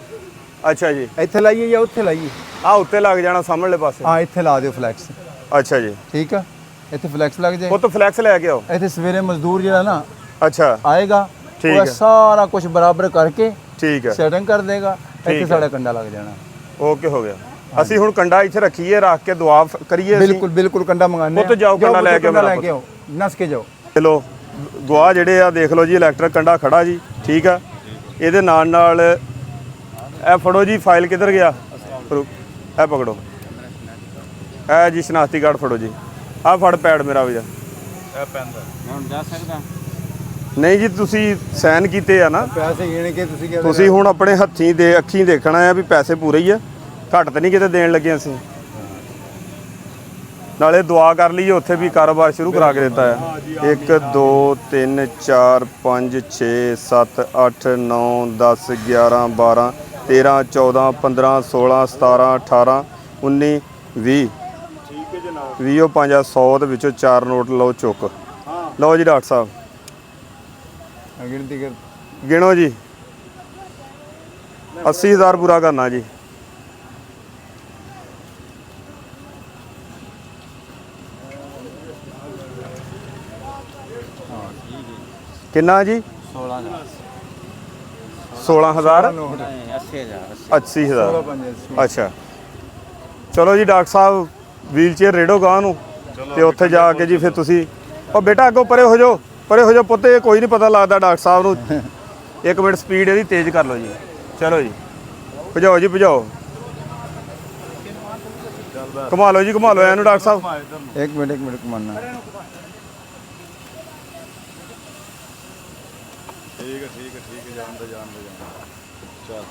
ਅੱਛਾ ਜੀ ਇੱਥੇ ਲਾਈਏ ਜਾਂ ਉੱਥੇ ਲਾਈਏ ਆ ਉੱਤੇ ਲੱਗ ਜਾਣਾ ਸਾਹਮਣੇ ਪਾਸੇ ਹਾਂ ਇੱਥੇ ਲਾ ਦਿਓ ਫਲੈਕਸ ਅੱਛਾ ਜੀ ਠੀਕ ਆ ਇੱਥੇ ਫਲੈਕਸ ਲੱਗ ਜਾਏ ਪੁੱਤ ਫਲੈਕਸ ਲੈ ਕੇ ਆਓ ਇੱਥੇ ਸਵੇਰੇ ਮਜ਼ਦੂਰ ਜਿਹੜਾ ਨਾ ਅੱਛਾ ਆਏਗਾ ਠੀਕ ਉਹ ਹੈ। ਸਾਰਾ ਕੁਝ ਬਰਾਬਰ ਕਰਕੇ ਠੀਕ ਹੈ ਸੈਟਿੰਗ ਕਰ ਦੇਗਾ ਇੱਥੇ ਸਾਡਾ ਕੰਡਾ ਲੱਗ ਜਾਣਾ ਓਕੇ ਹੋ ਗਿਆ ਅਸੀਂ ਹੁਣ ਕੰਡਾ ਇੱਥੇ ਰੱਖੀਏ ਰੱਖ ਕੇ ਦੁਆ ਕਰੀਏ ਅਸੀਂ ਬਿਲਕੁਲ ਬਿਲਕੁਲ ਕੰਡਾ ਮੰਗਾਣੇ ਪੁੱਤ ਜਾਓ ਕੰਡਾ ਲੈ ਕੇ ਲੈ ਕੇ ਆਓ ਨਸ ਕੇ ਜਾਓ ਚਲੋ ਦੁਆ ਜਿਹੜੇ ਆ ਦੇਖ ਲਓ ਜੀ ਇਲੈਕਟ੍ਰਿਕ ਕੰਡਾ ਖੜਾ ਜੀ ਠੀਕ ਆ ਇਹਦੇ ਨਾਲ ਨਾਲ ਇਹ ਫੜੋ ਜੀ ਫਾਈਲ ਕਿੱਧਰ ਗਿਆ ਇਹ ਪਕੜੋ ਇਹ ਜੀ ਸ਼ਨਾਖਤੀ ਕਾਰਡ ਫੜੋ ਜੀ ਆਹ ਫੜ ਪੈਡ ਮੇਰਾ ਵੀ ਇਹ ਪੈਂਦਾ ਮੈਂ ਹੁਣ ਜਾ ਸਕਦਾ ਨਹੀਂ ਜੀ, ਤੁਸੀਂ ਸਾਈਨ ਕੀਤੇ ਆ ਨਾ, ਪੈਸੇ ਗਿਣ ਕੇ ਤੁਸੀਂ ਕਿਹਾ ਤੁਸੀਂ ਹੁਣ ਆਪਣੇ ਹੱਥੀਂ ਦੇ ਅੱਖੀਂ ਦੇਖਣਾ ਆ ਵੀ ਪੈਸੇ ਪੂਰੇ ਹੀ ਆ, ਘੱਟ ਤਾਂ ਨਹੀਂ ਕਿਤੇ ਦੇਣ ਲੱਗੇ ਅਸੀਂ। ਨਾਲੇ ਦੁਆ ਕਰ ਲਈਏ, ਉੱਥੇ ਵੀ ਕਾਰੋਬਾਰ ਸ਼ੁਰੂ ਕਰਾ ਕੇ ਦਿੱਤਾ ਹੈ। 1 2 3 4 5 6 7 8 9 10 11 12 13 14 15 16 17 18 19 20। ਠੀਕ ਹੈ ਜਨਾਬ। 20 5 100 ਦੇ ਵਿੱਚੋਂ 4 ਨੋਟ ਲਓ ਚੁੱਕ। ਲਓ ਜੀ ਡਾਕਟਰ ਸਾਹਿਬ ਗਿਣਤੀ ਕਰ ਗਿਣੋ ਜੀ। 80,000 ਪੂਰਾ ਕਰਨਾ ਜੀ। ਕਿੰਨਾ ਜੀ? 16,000 80,000 ਅੱਛਾ। ਚਲੋ ਜੀ ਡਾਕਟਰ ਸਾਹਿਬ, ਵੀਲ ਚੇਅਰ ਰੇੜੋ ਗਾਂ ਨੂੰ ਤੇ ਉੱਥੇ ਜਾ ਕੇ ਜੀ ਫਿਰ ਤੁਸੀਂ ਉਹ ਬੇਟਾ ਅੱਗੋਂ ਪਰੇ ਹੋ ਜਾਓ, ਪਰੇ ਹੋ ਜਾਓ ਪੁੱਤ, ਇਹ ਕੋਈ ਨਹੀਂ ਪਤਾ ਲੱਗਦਾ ਡਾਕਟਰ ਸਾਹਿਬ ਨੂੰ। 1 ਮਿੰਟ ਸਪੀਡ ਇਹਦੀ ਤੇਜ਼ ਕਰ ਲਓ ਜੀ। ਚਲੋ ਜੀ ਭਜਾਓ ਜੀ ਭਜਾਓ, ਘੁਮਾ ਲਓ ਜੀ ਘੁਮਾ ਲਓ ਇਹਨੂੰ ਡਾਕਟਰ ਸਾਹਿਬ। ਇੱਕ ਮਿੰਟ ਕਮਾਨਾ ਠੀਕ ਹੈ ਜਾਣ ਦੇ ਚੱਲ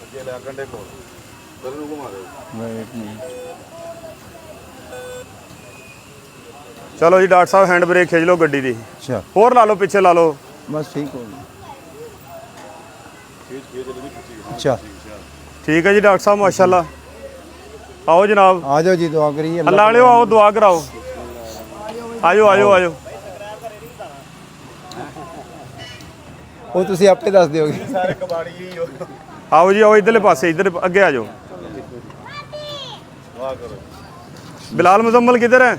ਅੱਗੇ ਲੈ ਕੰਡੇ ਕੋਲ ਬਲ ਨੂੰ ਘੁਮਾ ਦੇ। ਮੈਂ ਇੱਕ ਮਿੰਟ ਚਲੋ ਜੀ ਡਾਕਟਰ ਸਾਹਿਬ, ਹੈਂਡ ਬ੍ਰੇਕ ਖਿੱਚ ਲਓ ਗੱਡੀ ਦੀ, ਅੱਛਾ ਹੋਰ ਲਾ ਲਓ ਪਿੱਛੇ ਲਾ ਲਓ। ਬਸ ਠੀਕ ਹੋ ਗਿਆ। ਅੱਛਾ ਠੀਕ ਹੈ ਜੀ ਡਾਕਟਰ ਸਾਹਿਬ, ਮਾਸ਼ਾਅੱਲਾ। ਆਓ ਜਨਾਬ, ਆ ਜਾਓ ਜੀ, ਦੁਆ ਕਰੀਏ ਅੱਲਾ ਵਾਲਿਓ ਆਓ, ਦੁਆ ਕਰਾਓ। ਆਜੋ ਆਜੋ ਆਜੋ। ਉਹ ਤੁਸੀਂ ਆਪੇ ਦੱਸ ਦਿਓਗੇ। ਸਾਰੇ ਕਬਾੜੀ ਹੀ ਹੋ ਆਓ ਜੀ ਆਓ, ਇਧਰਲੇ ਪਾਸੇ, ਇਧਰ ਅੱਗੇ ਆ ਜਾਓ। ਵਾਹ ਕਰੋ। ਬਿਲਾਲ ਮੁਜ਼ੰਮਲ ਕਿਧਰ ਹੈ?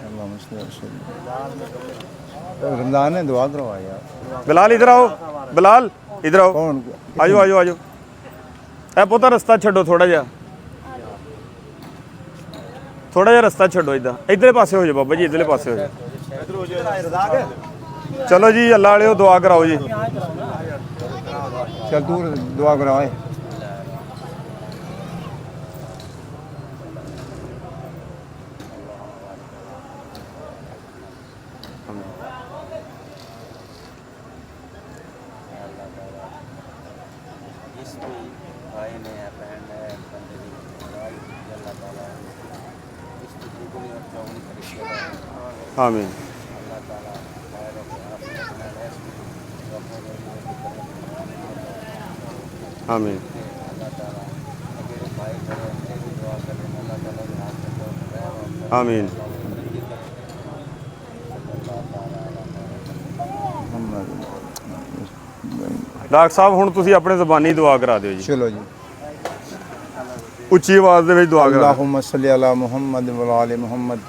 रमजान है, दुआ करो यार। ਬਿਲਾਲ ਇਧਰ ਆਓ, ਬਿਲਾਲ ਇਧਰ ਆਓ। कौन ਆਜੋ ਆਜੋ ਆਜੋ। ਇਹ ਪੁੱਤ ਰਸਤਾ ਛੱਡੋ ਥੋੜਾ ਜਿਹਾ, ਥੋੜਾ ਜਿਹਾ ਰਸਤਾ ਛੱਡੋ। ਇਧਰਲੇ ਪਾਸੇ ਹੋ ਜਾਓ ਬਾਬਾ ਜੀ, ਇਧਰਲੇ ਪਾਸੇ ਹੋ ਜਾਓ। ਚਲੋ ਜੀ ਅੱਲਾ ਵਾਲਿਓ ਦੁਆ ਕਰਾਓ ਜੀ। चल तू दुआ कराए। ਆਮੀਨ। ਆਮੀਨ। ਆਮੀਨ। ਡਾਕਟਰ ਸਾਹਿਬ ਹੁਣ ਤੁਸੀਂ ਆਪਣੇ ਜ਼ਬਾਨੀ ਦੁਆ ਕਰਾ ਦਿਓ ਜੀ, चलो जी। ਉੱਚੀ ਆਵਾਜ਼ ਦੇ ਵਿੱਚ ਦੁਆ ਕਰਾ। अल्लाहुम्मा सल्ली अला मुहम्मद व आले मुहम्मद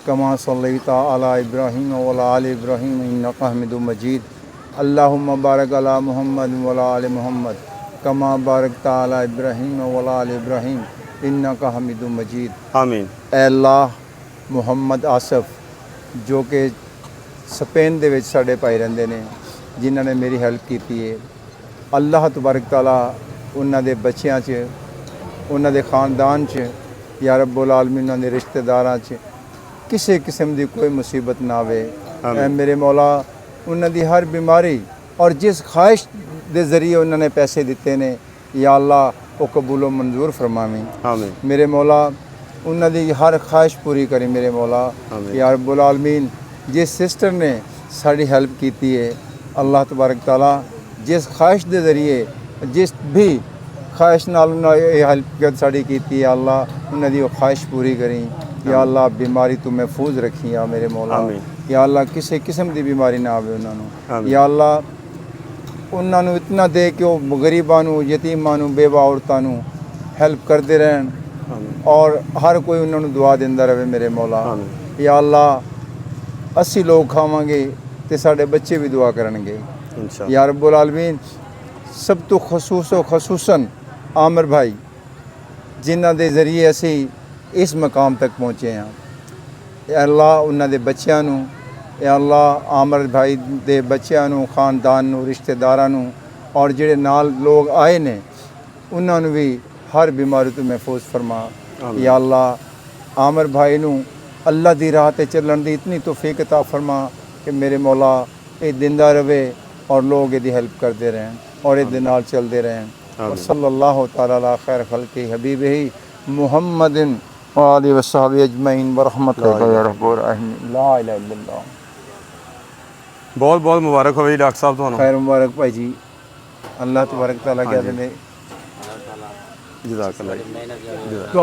कमा सल्लैता अला इब्राहीम व आले इब्राहीम इन्नका हमीदुम मजीद। अल्लाहुम्मा बारिक अला मुहम्मद व आले मुहम्मद कमा बारकता अला इब्राहीम व आले इब्राहीम इन्नका हमीदुम मजीद। ਆਮੀਨ। ਐ ਅੱਲਾਹ, ਮੁਹੰਮਦ ਆਸਫ ਜੋ ਕਿ ਸਪੇਨ ਦੇ ਵਿੱਚ ਸਾਡੇ ਭਾਈ ਰਹਿੰਦੇ ਨੇ, ਜਿਨ੍ਹਾਂ ਨੇ ਮੇਰੀ ਹੈਲਪ ਕੀਤੀ ਹੈ, ਅੱਲਾਹ ਤਬਾਰਕ ਤਾਲਾ ਉਹਨਾਂ ਦੇ ਬੱਚਿਆਂ 'ਚ, ਉਹਨਾਂ ਦੇ ਖਾਨਦਾਨ 'ਚ, ਯਾ ਰੱਬੁਲ ਆਲਮੀਨ ਉਹਨਾਂ ਦੇ ਰਿਸ਼ਤੇਦਾਰਾਂ 'ਚ ਕਿਸੇ ਕਿਸਮ ਦੀ ਕੋਈ ਮੁਸੀਬਤ ਨਾ ਆਵੇ। ਐ ਮੇਰੇ ਮੌਲਾ, ਉਹਨਾਂ ਦੀ ਹਰ ਬਿਮਾਰੀ ਔਰ ਜਿਸ ਖਾਹਿਸ਼ ਦੇ ਜ਼ਰੀਏ ਉਹਨਾਂ ਨੇ ਪੈਸੇ ਦਿੱਤੇ ਨੇ, ਯਾ ਅੱਲਾਹ ਉਹ ਕਬੂਲ ਮਨਜ਼ੂਰ ਫਰਮਾਵੀਂ। ਆਮੀਨ। ਮੇਰੇ ਮੌਲਾ ਉਹਨਾਂ ਦੀ ਹਰ ਖਾਹਿਸ਼ ਪੂਰੀ ਕਰੀ ਮੇਰੇ ਮੌਲਾ। ਯਾ ਰੱਬੁਲ ਆਲਮੀਨ, ਜਿਸ ਸਿਸਟਰ ਨੇ ਸਾਡੀ ਹੈਲਪ ਕੀਤੀ ਹੈ, ਅੱਲਾਹ ਤਬਾਰਕ ਤਾਲਾ ਜਿਸ ਖਾਹਿਸ਼ ਦੇ ਜ਼ਰੀਏ, ਜਿਸ ਵੀ ਖਾਹਿਸ਼ ਨਾਲ ਉਹਨਾਂ ਇਹ ਹੈਲਪ ਸਾਡੀ ਕੀਤੀ ਹੈ, ਅੱਲਾਹ ਉਹਨਾਂ ਦੀ ਉਹ ਖਾਹਿਸ਼ ਪੂਰੀ ਕਰੀ। ਯਾ ਅੱਲਾਹ ਬਿਮਾਰੀ ਤੋਂ ਮਹਿਫੂਜ਼ ਰੱਖੀ ਆ ਮੇਰੇ ਮੌਲਾ। ਯਾ ਅੱਲਾਹ ਕਿਸੇ ਕਿਸਮ ਦੀ ਬਿਮਾਰੀ ਨਾ ਆਵੇ ਉਹਨਾਂ ਨੂੰ। ਯਾ ਅੱਲਾਹ ਉਹਨਾਂ ਨੂੰ ਇਤਨਾ ਦੇ ਕਿ ਉਹ ਗਰੀਬਾਂ ਨੂੰ, ਯਤੀਮਾਂ ਨੂੰ, ਬੇਵਾ ਔਰਤਾਂ ਨੂੰ ਹੈਲਪ ਕਰਦੇ ਰਹਿਣ ਔਰ ਹਰ ਕੋਈ ਉਹਨਾਂ ਨੂੰ ਦੁਆ ਦਿੰਦਾ ਰਹੇ ਮੇਰੇ ਮੌਲਾ। ਯਾ ਅੱਲਾਹ, ਅਸੀਂ ਲੋਕ ਖਾਵਾਂਗੇ ਤੇ ਸਾਡੇ ਬੱਚੇ ਵੀ ਦੁਆ ਕਰਨਗੇ ਇਨਸ਼ਾਅੱਲਾ। ਯਾ ਰੱਬੁਲ ਆਲਮੀਨ। ਸਭ ਤੋਂ ਖਸੂਸਨ ਆਮਰ ਭਾਈ, ਜਿਨ੍ਹਾਂ ਦੇ ਜ਼ਰੀਏ ਅਸੀਂ ਇਸ ਮਕਾਮ ਤੱਕ ਪਹੁੰਚੇ ਹਾਂ, ਯਾ ਅੱਲਾਹ ਉਹਨਾਂ ਦੇ ਬੱਚਿਆਂ ਨੂੰ, ਯਾ ਅੱਲਾਹ ਆਮਰ ਭਾਈ ਦੇ ਬੱਚਿਆਂ ਨੂੰ, ਖਾਨਦਾਨ ਨੂੰ, ਰਿਸ਼ਤੇਦਾਰਾਂ ਨੂੰ ਔਰ ਜਿਹੜੇ ਨਾਲ ਲੋਕ ਆਏ ਨੇ ਉਹਨਾਂ ਨੂੰ ਵੀ ਹਰ ਬਿਮਾਰੀ ਤੋਂ ਮਹਿਫੂਜ਼ ਫਰਮਾ। ਯਾ ਅੱਲਾਹ, आमिर भाई नू अल्लाह दी राह ते चलण दी इतनी तौफीक अता फरमा कि मेरे मौला ये दिंदा रवे और लोग ये हेल्प करते रहें और ये नाल चलते रहें। और सल्लल्लाहु ताला अला खैर खल्क़ि हबीबिही मुहम्मदिन व आलिहि व सहबिहि अजमईन व रहमतुल्लाहि या रब्बुर रहीम ला इलाहा इल्लल्लाह। बहुत बहुत मुबारक होवे जी डॉक्टर साहब ਤੁਹਾਨੂੰ। खैर मुबारक भाई जी, अल्लाह तबारक तआला कहते हैं जज़ाकल्लाह। तो